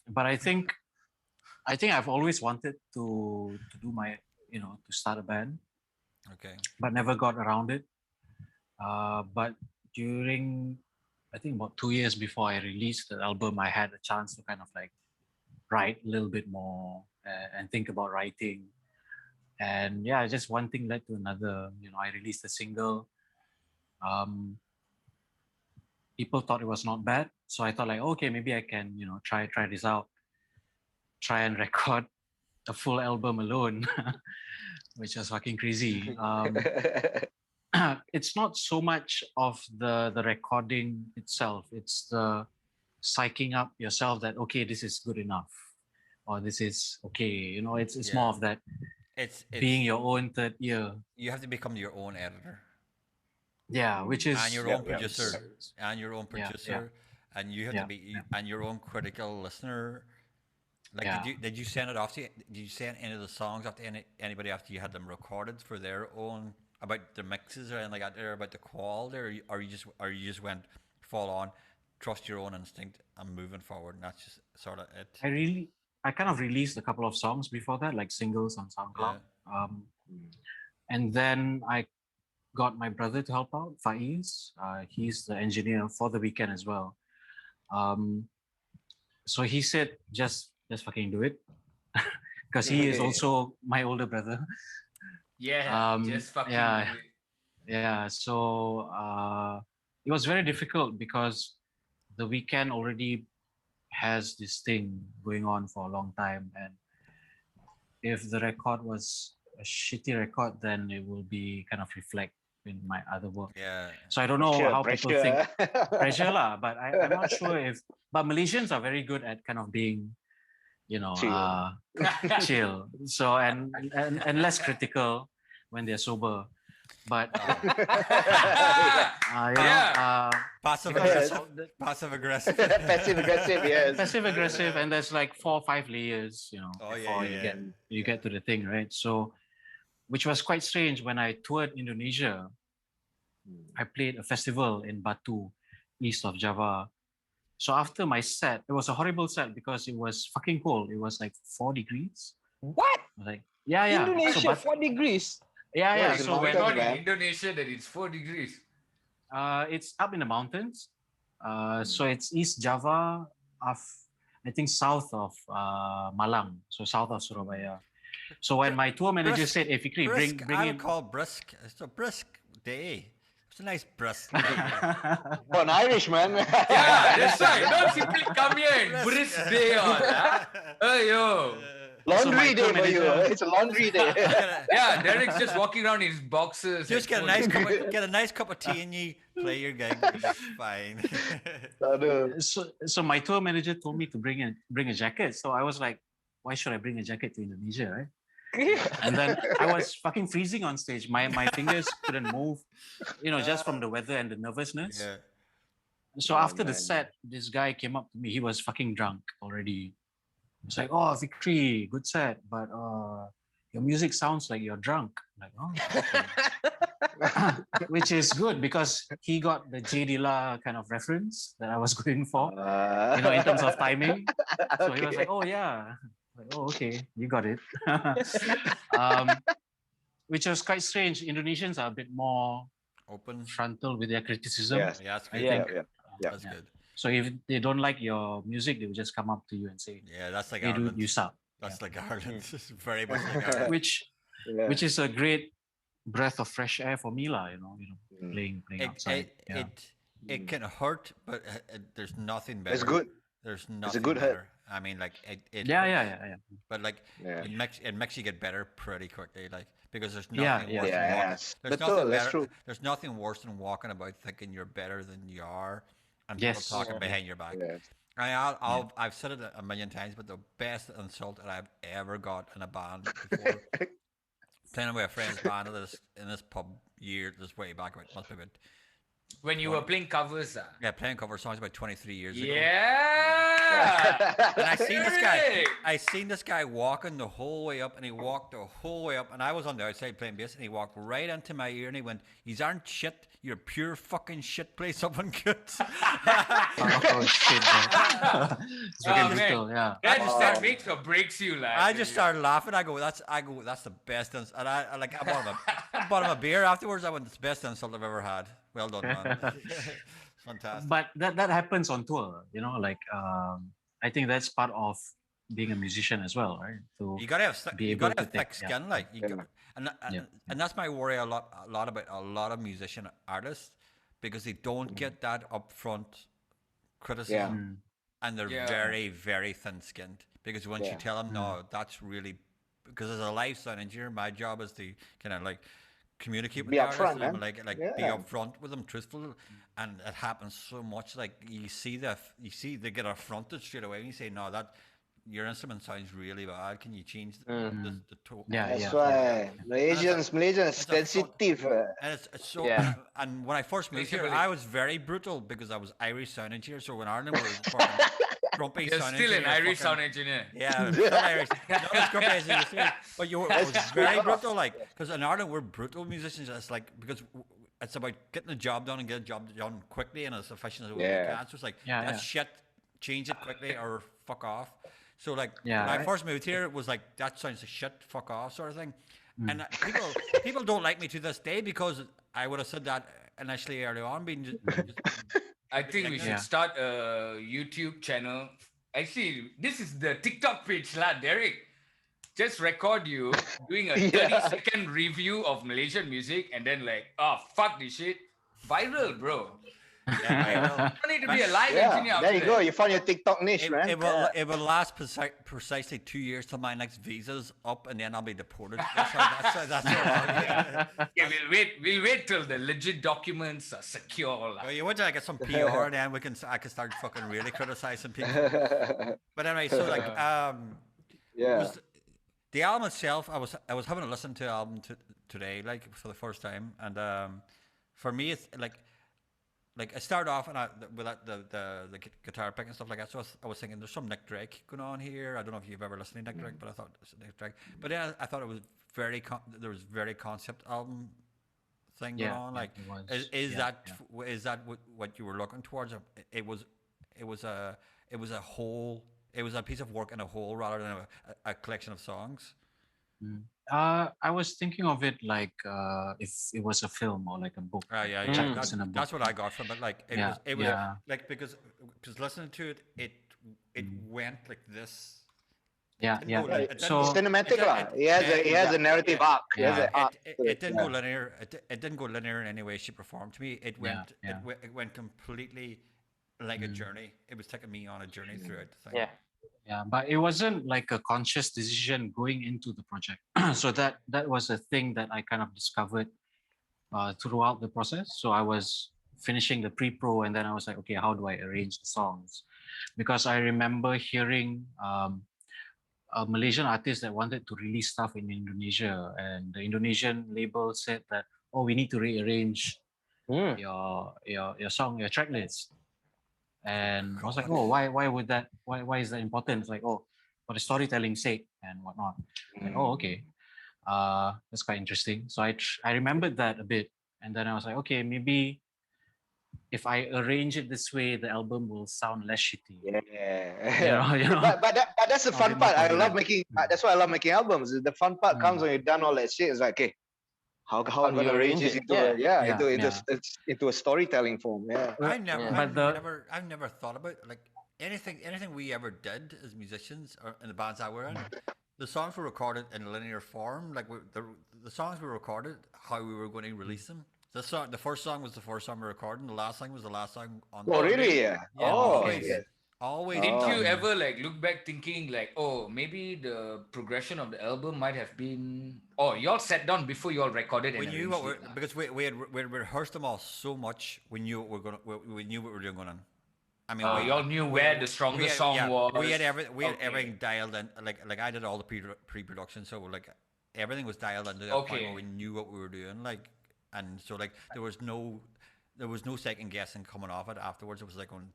But I think I've always wanted to do my, to start a band. Okay. But never got around it. But during, I think about 2 years before I released the album, I had a chance to kind of like write a little bit more and think about writing. And yeah, just one thing led to another. I released a single. People thought it was not bad. So I thought like, okay, maybe I can, try this out. Try and record a full album alone, which was fucking crazy. It's not so much of the recording itself. It's the psyching up yourself that, okay, this is good enough, or this is okay. It's more of that. It's being your own third ear. You have to become your own editor. Yeah, which is and your own producer, and your own producer, and you have to be and your own critical listener. Did you send it off to? Did you send any of the songs off to anybody after you had them recorded for their own, about the mixes or anything like that, or about the quality, or you just went full on, trust your own instinct and moving forward, and that's just sort of it? I kind of released a couple of songs before that, like singles on SoundCloud. And then I got my brother to help out, Faiz. He's the engineer for the weekend as well. So he said, just fucking do it. Because he is also my older brother. Yeah, just fucking do it. Yeah, so it was very difficult because the weekend already has this thing going on for a long time, and if the record was a shitty record, then it will be kind of reflect in my other work. Yeah. So I don't know how people think pressure lah, but I'm not sure if. But Malaysians are very good at kind of being, chill. So and less critical when they're sober. But passive aggressive, yes. Passive aggressive, and there's like 4 or 5 layers, before you get to the thing, right? So which was quite strange when I toured Indonesia. I played a festival in Batu, east of Java. So after my set, it was a horrible set because it was fucking cold. It was like 4 degrees. What? I was like, yeah. Indonesia, 4 degrees. Yeah. Yeah, it's So Why when not in man. Indonesia that it's 4 degrees? it's up in the mountains, so it's East Java, I think south of Malang, so south of Surabaya. So when my tour manager said, "Hey, Fikri, brisk. bring I in," would call brisk. It's a brisk day. It's a nice brisk day. For an Irishman. Yeah, that's right. Don't simply come here and brisk day on. Huh? Ayo. Laundry So my day for you. manager- It's a laundry day. Yeah, Derek's just walking around in his boxers. Just get a headphones. nice cup of tea and you play your gig. It's fine. Aduh. so my tour manager told me to bring a jacket. So I was like, why should I bring a jacket to Indonesia, right? And then I was fucking freezing on stage. My fingers couldn't move, just from the weather and the nervousness. Yeah. So Oh, after the man. set, this guy came up to me. He was fucking drunk already. It's like, oh, Vikri, good set, but your music sounds like you're drunk. I'm like, oh, okay. Which is good because he got the J Dilla kind of reference that I was going for, in terms of timing. So he was like, oh yeah, like, oh okay, you got it. Which was quite strange. Indonesians are a bit more Open. frontal with their criticism. Yes. Yeah, that's I good. think. Yeah. That's Yeah. good. So if they don't like your music, they will just come up to you and say, Yeah, that's like "Hey, dude, Ireland. you suck." That's like Ireland. It's very much like Ireland. Which Yeah. which is a great breath of fresh air for me, lah. Mm. Playing It, outside. Yeah. it can hurt, but there's nothing better. It's good. There's nothing good hurt. better. I mean, like it. Yeah, hurts, yeah. But like Yeah. it makes you get better pretty quickly. Like because there's Yeah, nothing yeah. worse than walking. Yes. There's Betul, nothing that's better. true. There's nothing worse than walking about thinking you're better than you are, and Yes. people talking behind your back. Yes. I've said it a million times, but the best insult that I've ever got in a band before, playing with a friend's band in this pub this way back, must be about When you were playing covers. playing cover songs about 23 years ago. Yeah. And Derek! I seen this guy walking the whole way up, and he walked the whole way up, and I was on the outside playing bass, and he walked right into my ear, and he went, "These aren't shit. You're pure fucking shit. Play something good." Oh shit! Man. It's Oh, fucking man. brutal. Yeah. That makes or breaks you, like. I just started laughing. I go, that's the best insult. And I bought him a beer afterwards. I went, "It's the best insult I've ever had. Well done, man." Fantastic. But that happens on tour. I think that's part of being a musician as well, right? So You gotta have be you able gotta to have thick take- skin, like you Yeah. got, and Yeah. and that's my worry a lot about a lot of musician artists because they don't get that upfront criticism, Mm. and they're Yeah. very very thin skinned because once you Yeah. tell them no, that's really because as a live sound engineer, my job is to kind of like communicate with Be the upfront, artist, and man. like be Yeah. upfront with them, truthful, and it happens so much. Like you see they get affronted straight away, and you say no, that your instrument sounds really bad. Can you change the tone? Yeah, That's yeah. why Malaysians it's a sensitive. And it's so. Yeah. And when I first moved here, Basically. I was very brutal because I was Irish sound engineer. So when Ireland was fucking grumpy You're sound still an engineer, Irish fucking- sound engineer. Yeah, I was still Irish. No, it's grumpy as you say. But I was very brutal, like because in Ireland we're brutal musicians. It's like because it's about getting the job done and get the job done quickly and as efficient as we Yeah. can. So it's like Yeah, that's yeah. shit. Change it quickly or fuck off. So like Yeah, when I right. first moved here, it was like that sounds like shit, fuck off sort of thing. Mm. And people don't like me to this day because I would have said that initially early on. Being just, I think we should Yeah. start a YouTube channel. Actually, this is the TikTok page, lah, Derek. Just record you doing a 30-second review of Malaysian music and then like, oh, fuck this shit. Viral, bro. yeah, I will. You don't need to be a live Yeah, engineer there after you go. that. You found your TikTok niche, man. It will last precisely 2 years till my next visa's up, and then I'll be deported. That's how Yeah, we'll wait till the legit documents are secure. lah. well, you want to get some PR, and then I can start fucking really criticizing people. But anyway, so like Yeah. was the album itself, I was having a listen to the album today, like for the first time, and for me, it's like like I started off and with that, the guitar pick and stuff like that. So I was thinking there's some Nick Drake going on here. I don't know if you've ever listened to Nick Drake, but I thought it was Nick Drake. But yeah, I thought it was there was very concept album thing going on. Like, it was. is Yeah, that yeah. is that what you were looking towards? It was a it was a whole. It was a piece of work in a whole rather than a collection of songs. Mm. I was thinking of it like if it was a film or like a book, Yeah, like chapters in a book. that's what I got from it. Like Yeah, it was yeah. like because listening to it went like this. Yeah, Didn't yeah. go Yeah, it didn't So cinematic it, lah. it, He has a narrative yeah, arc. He has Yeah. an arc. it didn't Yeah. go linear. It didn't go linear in any way, shape, or form. To me, it went yeah. it went completely like a journey. It was taking me on a journey through it. Yeah. Yeah, but it wasn't like a conscious decision going into the project. So that was a thing that I kind of discovered throughout the process. So I was finishing the pre-pro, and then I was like, okay, how do I arrange the songs? Because I remember hearing a Malaysian artist that wanted to release stuff in Indonesia, and the Indonesian label said that, oh, we need to rearrange Mm. your song, your track list. And I was like, God. oh, why would that? Why is that important? It's like, oh, for the storytelling sake and whatnot. Like, oh, okay, that's quite interesting. So I remembered that a bit, and then I was like, okay, maybe if I arrange it this way, the album will sound less shitty. Yeah. You know. But that's the A fun bit more part. I love coherent. making. That's why I love making albums. The fun part comes Mm. when you've done all that shit. It's like, okay, how How I'm do you gonna arrange arrange this it? into Yeah. into a storytelling form. Yeah. Yeah. But the I've never thought about like anything we ever did as musicians or in the bands I were in. The songs were recorded in linear form. Like the songs were recorded how we were going to release them. The first song was the first song we were recording. The last song was the last song on. Oh, the really? Yeah. Yeah, Oh, always, okay. always. Didn't Oh. you ever like look back thinking like, oh, maybe the progression of the album might have been? Oh, y'all sat down before y'all recorded and We knew arranged what we're it, lah. because we rehearsed them all so much. We knew what we're gonna. We knew what we were doing going on. I mean, Y'all knew where the strongest song was. We had Okay. everything dialed in. Like I did all the pre-production, so like everything was dialed into that point where Okay. we knew what we were doing. Like, and so like there was no second guessing coming off it afterwards. It was like, going,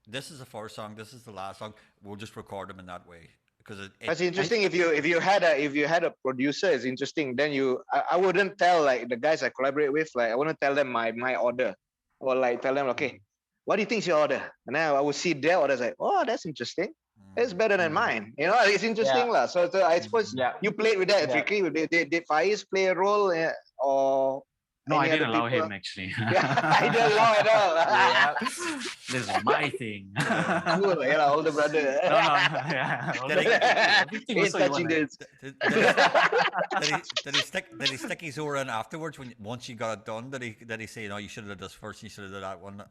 this is the first song, this is the last song. We'll just record them in that way because That's interesting. If you had a producer, it's interesting. Then I wouldn't tell like the guys I collaborate with. Like I wouldn't tell them my order, or like tell them, okay, what do you think's your order? And then I would see their orders. Like, oh, that's interesting. It's better than mine. You know, it's interesting lah. So I suppose Yeah. you played with that. Yeah. Tricky. Did Faiz play a role or no, I any didn't other allow people? him actually. I didn't allow at all. Yeah. This is my thing. Cool, yeah, lah, older brother. No, yeah. Everything was Ain't so you touching want. this. did he stick his oar in afterwards once you got it done? Did he say, no, you should have done this first, you should have done that one?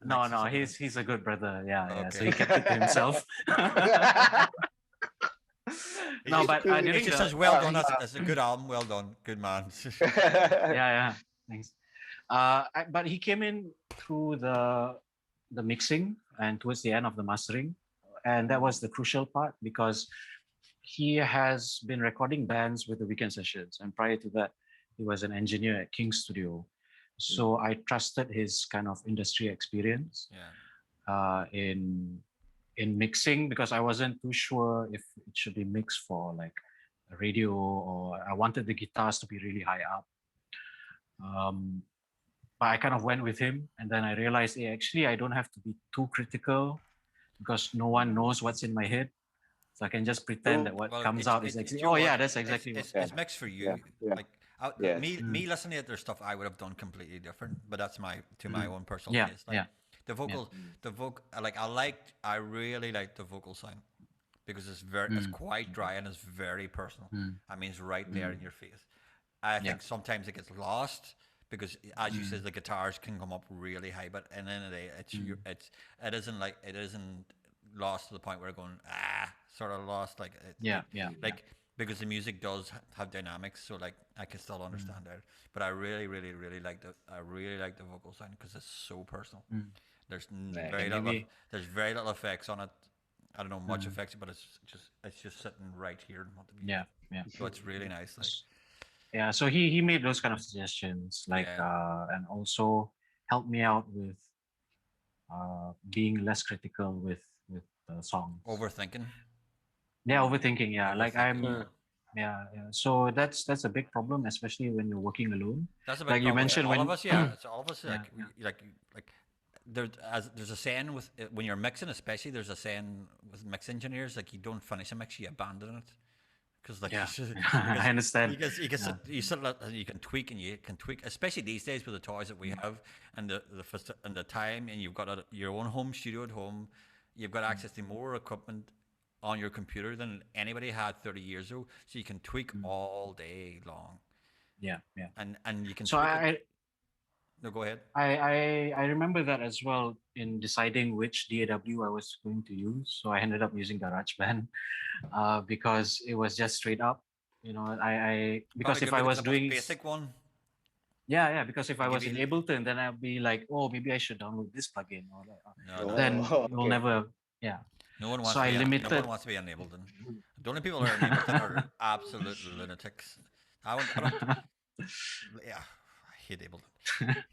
No, next?" he's a good brother. Yeah. So Okay. he kept it to himself. No, but I He during just the, says, well done, that's a good album, well done, good man. yeah, thanks. But he came in through the mixing and towards the end of the mastering, and that was the crucial part because he has been recording bands with the Weekend Sessions, and prior to that, he was an engineer at King Studio. So I trusted his kind of industry experience in mixing because I wasn't too sure if it should be mixed for like a radio or I wanted the guitars to be really high up. But I kind of went with him, and then I realized, hey, actually, I don't have to be too critical because no one knows what's in my head. So I can just pretend that what comes out is exactly. Oh yeah, that's exactly. It's mixed for you. Yeah. Like Yes. me listening to their stuff, I would have done completely different. But that's my own personal Yeah, taste. Like, yeah. The vocal, I really like the vocal sound because it's quite dry and it's very personal. I mean, it's right there in your face. I think sometimes it gets lost because, as you said, the guitars can come up really high, but at the end of the day, it isn't lost to the point where we're going sort of lost like because the music does have dynamics, so like I can still understand that. But I really like the vocal sound because it's so personal. There's very little effects on it. I don't know much effects, but it's just sitting right here. Yeah. So it's really nice. Like, Yeah, so he made those kind of suggestions, like and also helped me out with being less critical with songs. Overthinking. Yeah, overthinking. Yeah, like I'm. Overthinking, Yeah, yeah. So that's a big problem, especially when you're working alone. That's a big Like you problem with mentioned all of when. us. Yeah, it's all of us. Yeah, Like, like there's a saying with when you're mixing, especially there's a saying with mix engineers, like you don't finish a mix, you abandon it. Because like Yeah, because I understand. you can Yeah. sit and you can tweak and you can tweak, especially these days with the toys that we have and and the time, and you've got your own home studio at home, you've got access to more equipment on your computer than anybody had 30 years ago, so you can tweak all day long, Yeah, yeah. and you can So tweak it. No, go ahead. I remember that as well in deciding which DAW I was going to use. So I ended up using GarageBand because it was just straight up. You know, because Probably if good I because was the most doing basic one. yeah, because if I Give was you in Ableton, then I'd be like, oh, maybe I should download this plugin, or like, no. then Oh, you'll okay. never, yeah. No one So wants to I be no one limited. wants to be enabled. And the only people who are enabled are absolute lunatics. I don't. Yeah, I hate Ableton.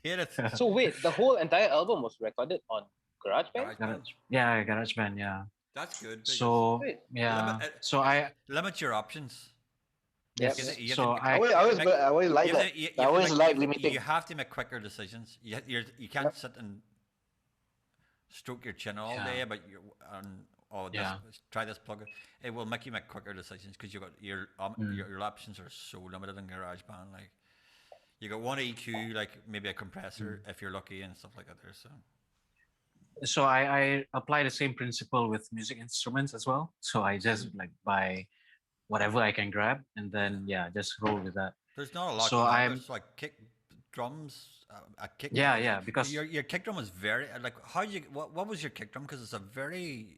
Hate it. So wait, the whole entire album was recorded on GarageBand? GarageBand. Yeah, GarageBand, yeah. That's good because So Wait. limit yeah, so I limit your options. Yep. yes, You have so to I I always like you have that. to, you I have to always make, like you limiting. have to make quicker decisions. You can't sit and stroke your chin all Yeah. day, but Yeah. try this plugin. It will make you make quicker decisions because you got your options are so limited in GarageBand. Like you got one EQ, like maybe a compressor if you're lucky and stuff like that. There, so I apply the same principle with music instruments as well. So I just like buy whatever I can grab and then just roll with that. there's not a lot So going on. I'm There's like kick drums, a kick drum. yeah, because Your kick drum is very like how you what was your kick drum? Because it's a very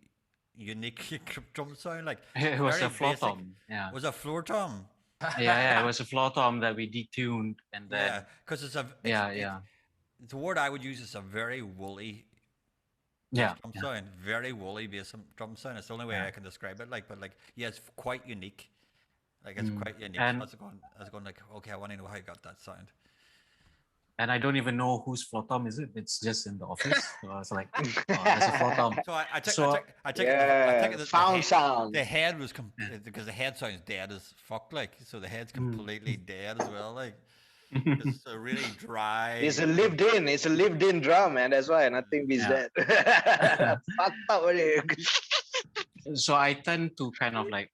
unique kick drum sound. Like it was very a floor basic. tom. Yeah. Was a floor tom. Yeah, it was a floor tom that we detuned and then Yeah, because yeah. the word I would use is a very woolly Yeah. drum sound, very woolly bass drum sound. It's the only way I can describe it. Like, but like, yeah, it's quite unique. Like, it's quite unique. And- So I was going like, okay, I want to know how you got that sound. And I don't even know whose floor tom is it. It's just in the office. So I was like, oh, that's a floor tom. So I take So- I take Yeah, it that found sound. the head was because the head sounds dead as fuck. Like, so the head's completely dead as well. Like, it's a really dry. It's a lived-in drum, man. That's why nothing beats Yeah. that. Fucked up already. So I tend to kind of like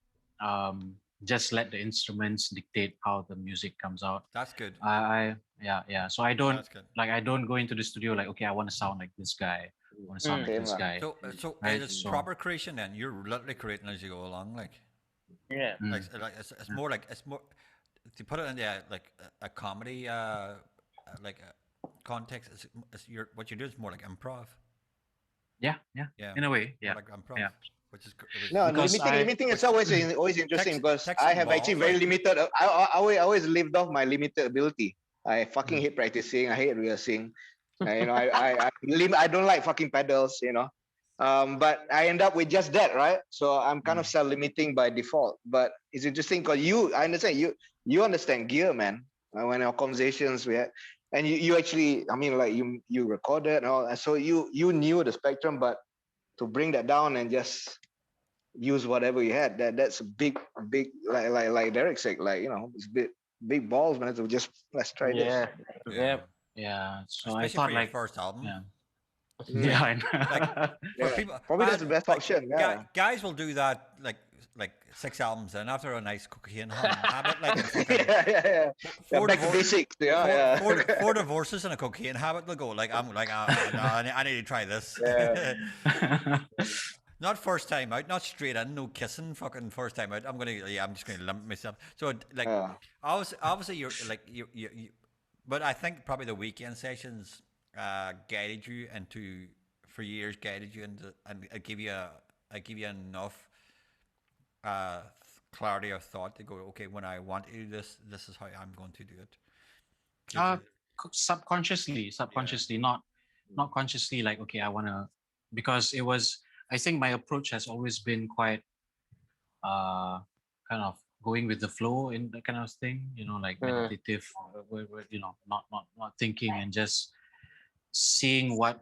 just let the instruments dictate how the music comes out. That's good. Yeah. So I don't That's good. I don't go into the studio like, okay, I want to sound like this guy. I want to sound like Same this lah. guy. So Right, it's so- proper creation. Then you're literally creating as you go along. Like, Yeah. like it's more like it's more to put it in like a comedy context. What you do is more like improv. Yeah. Yeah. In a way, More yeah. like improv. Yeah. Which is No, Because limiting is always interesting Text- because text I and have actually balls, very like- limited. I always lived off my limited ability. I fucking hate practicing. I hate rehearsing. I don't like fucking pedals. But I end up with just that, right? So I'm kind of self-limiting by default. But it's interesting because I understand you understand gear, man. When our conversations we had, and you actually, I mean, like you recorded and all, and so you knew the spectrum, but to bring that down and just use whatever you had, that's a big like Derek said, like it's big balls, man. To just let's try Yeah. Yeah. Yeah. Yeah. So Especially I thought for your like first album. yeah. this. Yeah, I know. For Yeah. people, Probably that's the best option. Yeah. Guys will do that like 6 albums in after a nice cocaine habit, like fucking Yeah. four Back to divorce- basics. four, Yeah. four divorces and a cocaine habit. They'll go like I'm like no, I need to try this. Yeah. Not first time out, not straight in, no kissing, fucking first time out. I'm just gonna limit myself. So like, Yeah. obviously you're like you, but I think probably the weekend sessions guided you into for years, guided you into and give you enough clarity of thought to go, okay, when I want to do this, this is how I'm going to do it. Subconsciously, not consciously like, okay, I want to, because I think my approach has always been quite kind of going with the flow in that kind of thing, like meditative, not thinking and just seeing what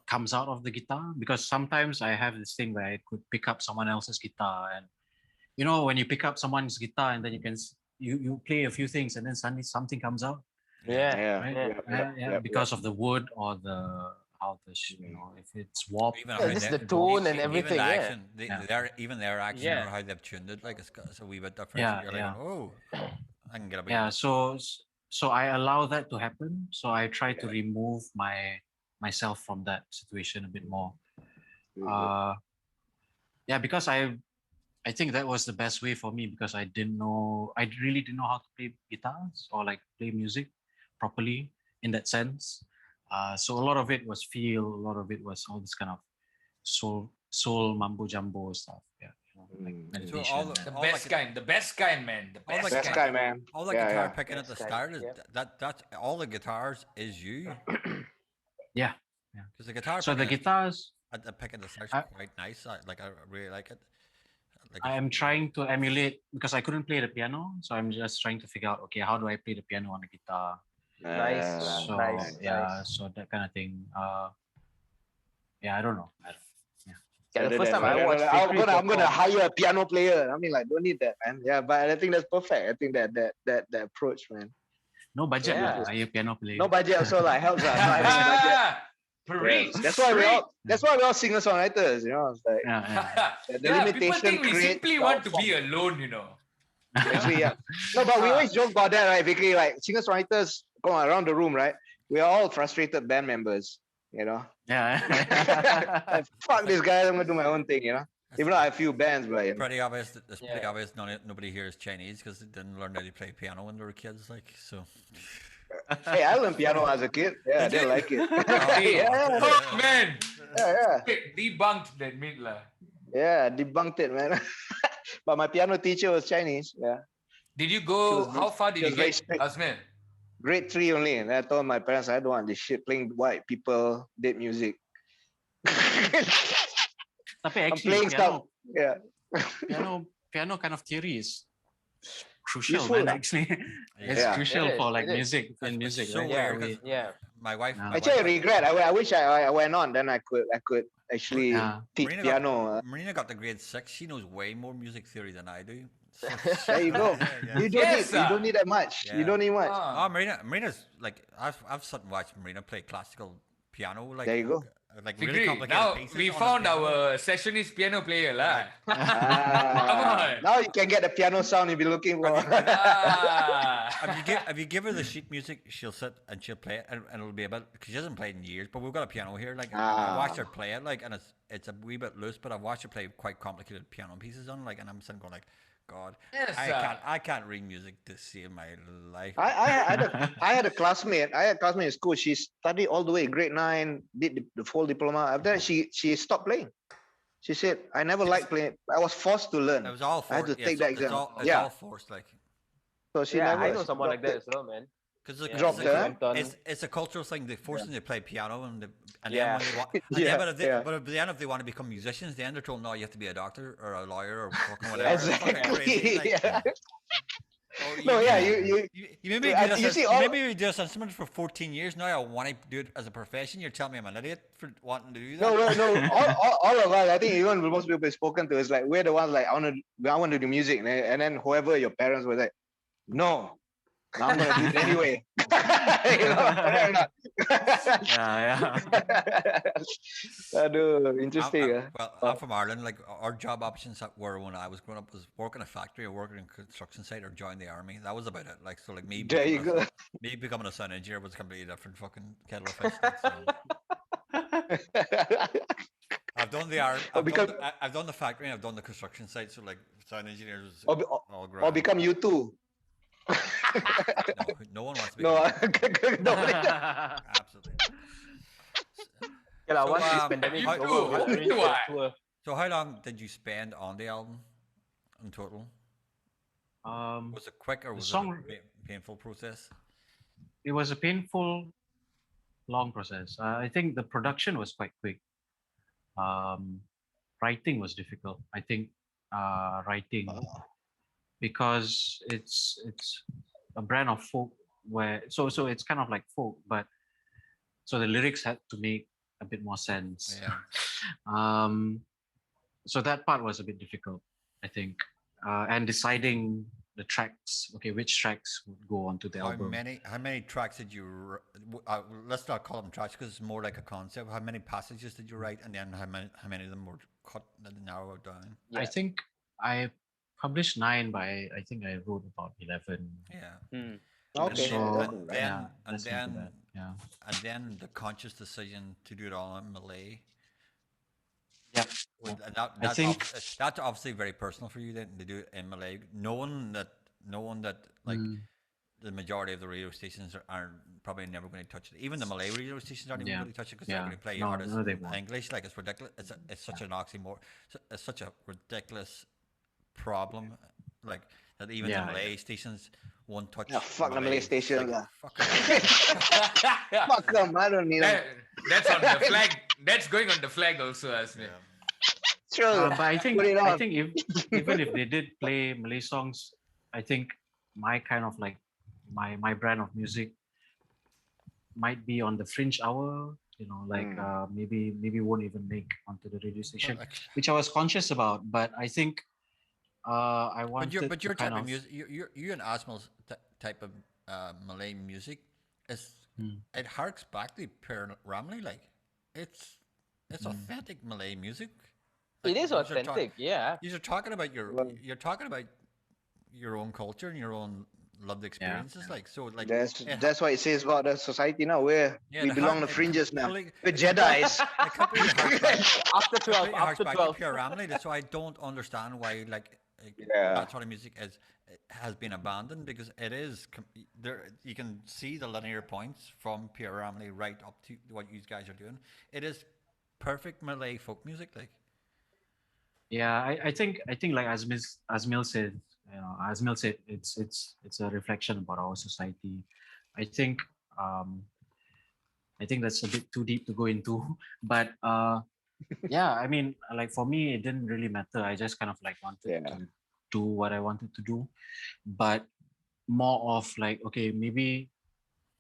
comes out of the guitar, because sometimes I have this thing where I could pick up someone else's guitar, and when you pick up someone's guitar and then you can you play a few things and then suddenly something comes out, Yeah. right? Because of the wood or if it's warped. Even Yeah, how just they- the tone and even everything. the Yeah. action, their action Yeah. or how they've tuned it, like it's a wee bit different. Yeah, You're like, yeah. oh, I can get a bit. Yeah, so I allow that to happen. So I try to remove myself from that situation a bit more. Because I think that was the best way for me, because I really didn't know how to play guitars or like play music properly in that sense. So a lot of it was feel, a lot of it was all this kind of soul mambo jumbo stuff. Yeah, like meditation. all and- The all best like- kind, the best kind, man. The all best like Best kind. guy, man. all the Yeah, guitar yeah. picking at the That's start kind, is that's all the guitars is you, yeah. because the guitar So the picking guitars, at the pick at the start I- is quite nice. I really like it. Like I am trying to emulate, because I couldn't play the piano, so I'm just trying to figure out, okay, how do I play the piano on the guitar? Nice, So nice, yeah, nice. so that kind of thing. I don't know. Yeah, the first time I Right, watched right, Fikri I'm gonna perform- hire a piano player. I mean, like, don't need that, man. Yeah, but I think that's perfect. I think that approach, man. No budget, Yeah. lah. Hire piano player. No budget also like helps us. Not having budget. Preach. Yes. That's why we're all singer songwriters. It's like Yeah, yeah. the People limitation think we creates simply our want to song. be alone, Actually, yeah. No, but we always joke about that, right? Vicky, like singer songwriters come around the room, right? We are all frustrated band members. Yeah. Like, fuck this guy, I'm gonna do my own thing. Even though I have a few bands, but pretty obvious. It's pretty Yeah. obvious. Nobody here is Chinese because they didn't learn how to play piano when they were kids. Like so. hey, I learned piano as a kid. Yeah, I Did didn't you? like it. Oh, Oh man, yeah. debunked that myth lah. Yeah, debunked it, man. But my piano teacher was Chinese. Yeah, Did you She go? was How far did she you was very get, strict. Asmir? grade 3 only. And I told my parents, I don't want this shit playing white people dead music. Tapi I'm actually, playing stuff. Yeah. piano kind of theory is crucial, Useful, man. lah. Actually, it's Yeah. crucial It is, for like it is. music It's and music. so right? weird Yeah, 'cause Yeah. my wife. Yeah. my Actually, I wife- regret. I wish I went on. Then I could actually Yeah. teach Marina piano. Marina got the grade 6. She knows way more music theory than I do. So- There you go. Yeah, You yeah. don't Yes, need. You don't need that much. Yeah. You don't need much. Ah. Oh, Marina's like I've sat and watched Marina play classical piano. Like There you go. Like really Fikri, complicated now pieces we on a found piano. our sessionist piano player lah. Ah, on. now you can get the piano sound you've been looking for. Ah. If you give her the sheet music, she'll sit and she'll play it, and it'll be a bit because she hasn't played in years. But we've got a piano here, like and I watched her play it, like, and it's a wee bit loose. But I've watched her play quite complicated piano pieces on, like, and I'm sitting going like, God, Yes, I can't read music to save my life. I had a classmate. I had a classmate in school. She studied all the way, grade 9, did the full diploma. After that, she stopped playing. She said, "I never liked playing. I was forced to learn." It was all I had forced. to take that exam. It's Yeah. all forced, like. So she Yeah, never. I know someone like dropped that as well, man. Because Yeah, Dropped like her. went on- it's a cultural thing. They force them to play piano, and Yeah. then when they want, Yeah, but, yeah. but at the end, if they want to become musicians, then they're told no, you have to be a doctor or a lawyer or fucking whatever. It's fucking crazy, Exactly. like, Yeah. oh, No, yeah, you maybe I- do this you as- see all- maybe you do this instrument for 14 years now. I want to do it as a profession. You're telling me I'm an idiot for wanting to do that? no. All of us, I think even most people we've spoken to is like we're the ones like I want to do music, and then whoever your parents were like, no, I'm gonna do it anyway. Correct or not? yeah. Aduh, interesting. I'm from Ireland. Like our job options that were when I was growing up was work in a factory or working in a construction site or join the army. That was about it. Like so, like me. There you becoming go. Me becoming a sound engineer was a completely different fucking kettle of fish. like, so. I've done the art. I've done the factory and I've done the construction site. So like sound engineers Or, be- all or grand. become you too. No one wants to be. No, no. Absolutely. Yeah, lah, So, once this um, pandemic you is too, over, we'll you arrange too, a ah. tour. So how long did you spend on the album in total? Was it quick or was song- it a painful process? It was a painful, long process. I think the production was quite quick. Writing was difficult. I think writing because it's a brand of folk where so it's kind of like folk, but So the lyrics had to make a bit more sense. Yeah. So that part was a bit difficult, I think, and deciding the tracks. Okay, which tracks would go onto the album? How many tracks did you? Let's not call them tracks because it's more like a concept. How many passages did you write, and then how many of them were cut and narrowed down? I think I published 9, but I think I wrote about 11. Yeah. Okay. So, And then yeah, and that's not too then bad. Yeah. and then the conscious decision to do it all in Malay. Yeah. And I think that's obviously very personal for you then to do it in Malay, knowing that like the majority of the radio stations are probably never going to touch it. Even the Malay radio stations aren't even going to touch it because they're going to play artists in English. Like it's ridiculous. It's such an oxymoron. It's such a ridiculous problem. Like that even the Malay stations won't touch. Yeah, fuck the Malay stations. Like, fuck them. I don't need them. That's on the flag. That's going on the flag also, as me. Sure. But I think if even if they did play Malay songs, I think my kind of like my brand of music might be on the fringe hour. You know, like maybe won't even make onto the radio station, which I was conscious about. But I think I wanted. But your type of music, you and Asmal's type of Malay music is it harks back to Per Ramlee. Like it's authentic Malay music. Like, it is authentic, yeah. You're talking about your own culture and your own loved experiences. Like so, like that's what it says about the society now. We belong to fringes now. We're Jedi's. After 12, after 12. Pure Ramlee, so I don't understand why that sort of music has been abandoned because it is there. You can see the linear points from Pure Ramlee right up to what you guys are doing. It is perfect Malay folk music, like. Yeah, I think like Asmil said, Asmil said it's a reflection about our society. I think that's a bit too deep to go into, but yeah, I mean, like for me, it didn't really matter. I just kind of like wanted to do what I wanted to do, but more of like, okay, maybe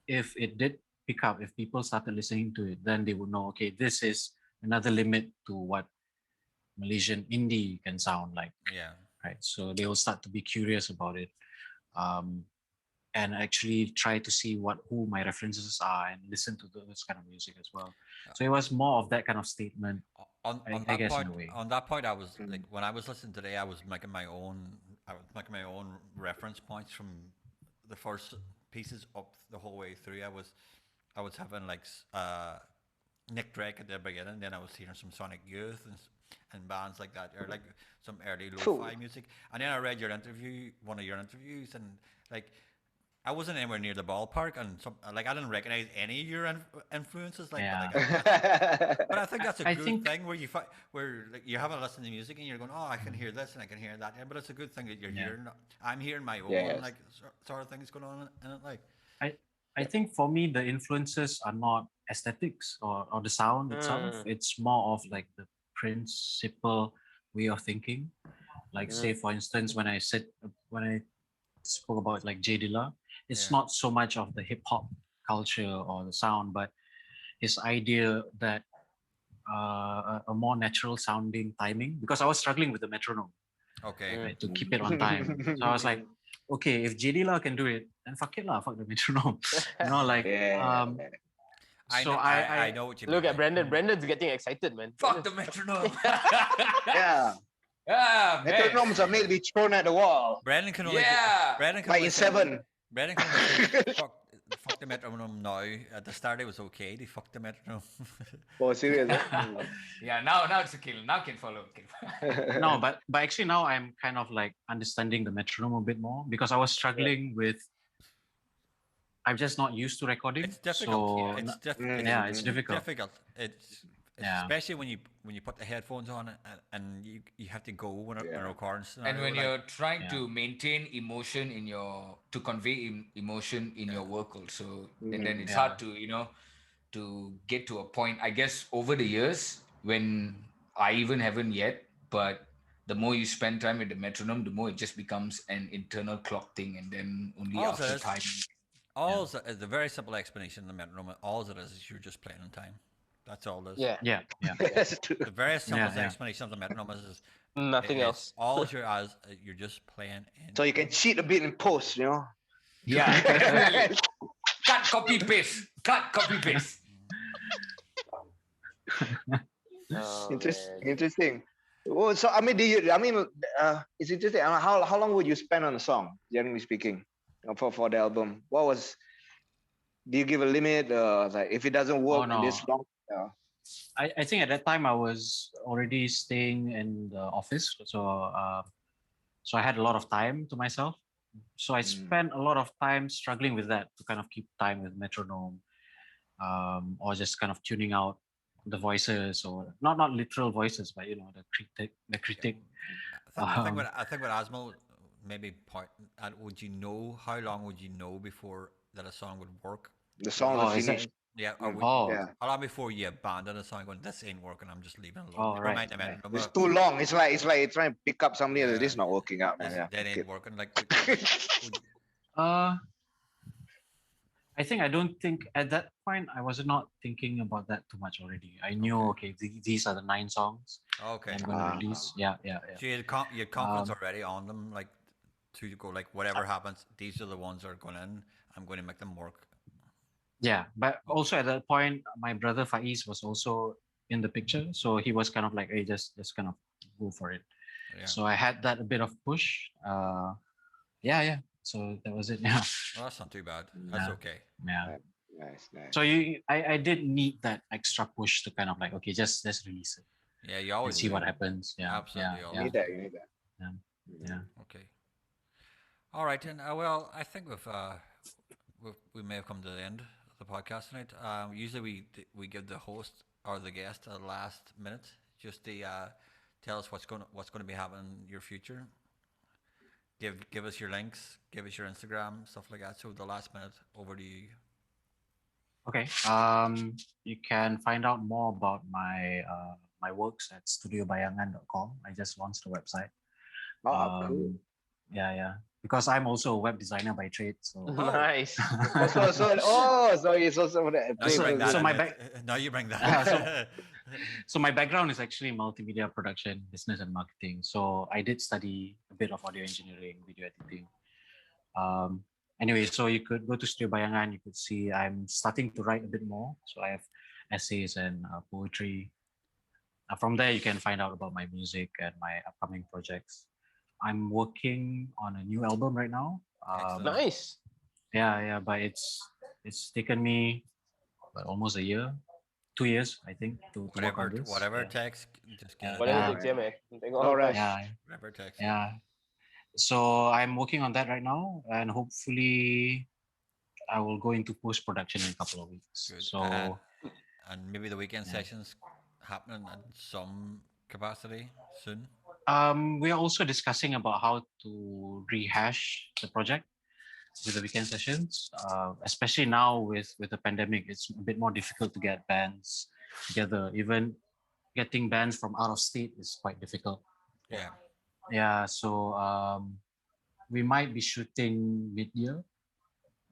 if it did pick up, if people started listening to it, then they would know, okay, this is another limit to what Malaysian indie can sound like. Yeah. Right. So they will start to be curious about it, and actually try to see who my references are and listen to those kind of music as well. So it was more of that kind of statement. On that point, I was like, when I was listening today, I was making my own reference points from the first pieces up the whole way through. I was having like Nick Drake at the beginning, then I was hearing some Sonic Youth and bands like that, or like some early lo-fi music. And then I read one of your interviews, and like I wasn't anywhere near the ballpark, and I didn't recognize any of your influences. But I think that's a good thing where you haven't listened to music and you're going, oh, I can hear this and I can hear that. But it's a good thing that you're hearing. I'm hearing my own like sort of things going on in it. Like I think for me the influences are not aesthetics or the sound itself. It's more of like the principal way of thinking. Like say for instance when I spoke about like J Dilla, it's not so much of the hip hop culture or the sound, but his idea that a more natural sounding timing, because I was struggling with the metronome. Okay. Right, to keep it on time. So I was like, okay, if J Dilla can do it, then fuck it lah, fuck the metronome. You know, like I know what you mean. Look at Brandon. Brandon's getting excited, man. Fuck the metronome. Yeah. Metronomes are made to be thrown at the wall. Brandon can only like in Seven. Brandon can only say, fuck the metronome now. At the start it was okay. They fucked the metronome. Oh, serious? Yeah, now it's a kill. Now can follow. No, but actually now I'm kind of like understanding the metronome a bit more because I was struggling with. I'm just not used to recording. It's difficult. So, it's difficult. It's especially when you put the headphones on and you have to go when it records. And when you're trying to maintain emotion to convey emotion in your work also, and then it's hard to to get to a point. I guess over the years when I even haven't yet, but the more you spend time with the metronome, the more it just becomes an internal clock thing, and then only after time. All is a very simple explanation of the metronome. All it is you're just playing in time. That's all it is. Yeah. Yeah, yeah. That's true. The very simplest yeah. explanation of the metronome is Nothing else. all you're just playing in. So you can cheat a bit in post, you know. Yeah, definitely. Cut, copy, paste. Cut, copy, paste. Oh, man. Interesting. Well, so I mean, it's interesting. How long would you spend on a song, generally speaking, for the album? Do you give a limit? Like if it doesn't work in this long, I think at that time I was already staying in the office, so I had a lot of time to myself. So I spent a lot of time struggling with that to kind of keep time with metronome, or just kind of tuning out the voices, or not literal voices, but the critic. I think what Asmo maybe would you know how long would you know before that a song would work? the song Oh, is is that- finished. Yeah, or would, Yeah. how long before you abandon a song going, this ain't working, I'm just leaving it Oh, alone. right, Mind the right. metronome, It's too long. It's like trying to pick up something that Yeah. is not working out, man. this- Yeah. that ain't Okay. working. Like, I think I don't think at that point I was not thinking about that too much already. I knew okay, these are the 9 songs okay. I'm going to release. Yeah. So you had confidence already on them, like to go like whatever happens, these are the ones that are going in. I'm going to make them work. Yeah, but also at that point, my brother Faiz was also in the picture, so he was kind of like, "Hey, just kind of go for it." Yeah. So I had that a bit of push. Yeah. So that was it. Yeah, Well, that's not too bad. That's Yeah. okay. yeah. Nice. So I did need that extra push to kind of like, okay, just release it Yeah, you and always see do. what happens. Yeah, Absolutely, yeah, always. You need that. You need that. yeah. Okay. All right, and well, I think we may have come to the end of the podcast tonight. Usually we give the host or the guest a last minute just to tell us what's going to be happening in your future. Give us your links, give us your Instagram, stuff like that. So the last minute, over to you. Okay. You can find out more about my works at studiobayangan.com. I just launched the website. Oh, cool. Yeah. Because I'm also a web designer by trade, so Nice. So it's also that. Now you bring that. so in my it. back- Now you bring that. so my background is actually multimedia production, business and marketing. So I did study a bit of audio engineering, video editing. Anyway, so you could go to Studio Bayangan. You could see I'm starting to write a bit more. So I have essays and poetry. From there, you can find out about my music and my upcoming projects. I'm working on a new album right now. Excellent. Nice. Yeah, but it's taken me almost a year, 2 years, I think, to work on this. Whatever Yeah. it takes, just get it. Whatever Yeah. it takes, yeah, man. Take All right. Yeah, Whatever it takes. yeah. So I'm working on that right now, and hopefully, I will go into post production in a couple of weeks. Good. So And maybe the weekend Yeah. sessions happening in some capacity soon. we are also discussing about how to rehash the project with the weekend sessions. Especially now with the pandemic, it's a bit more difficult to get bands together. Even getting bands from out of state is quite difficult. Yeah. Yeah, so we might be shooting mid-year,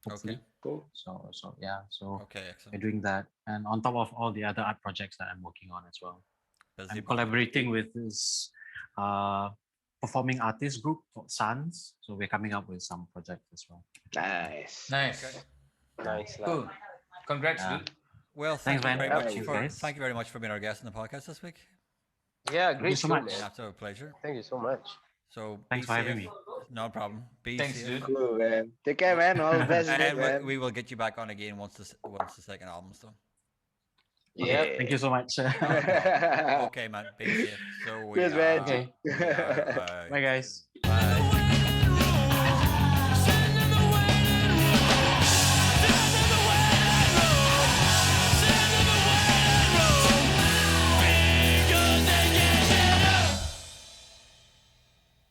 hopefully. Okay. Cool. So yeah, so Okay. we're Excellent. doing that, and on top of all the other art projects that I'm working on as well. Busy I'm bee. collaborating with this performing artist group called Sans. So we're coming up with some projects as well. Nice. Nice. Okay. Nice. Lah. Cool. Congrats, Yeah. dude. Well, Thanks, man. Thank you, thank you very much for being our guest in the podcast this week. Yeah, you great so show, much. man. Absolute pleasure. Thank you so much. So Thanks be for having safe. me. No problem. Be Thanks, safe. dude. Cool, man. Take care, man. All the best, And man. we will get you back on again once the second album's done. Yeah. Thank you so much. Okay, man. Be safe. So we Cheers, man. Okay. Bye. Bye, guys. Bye.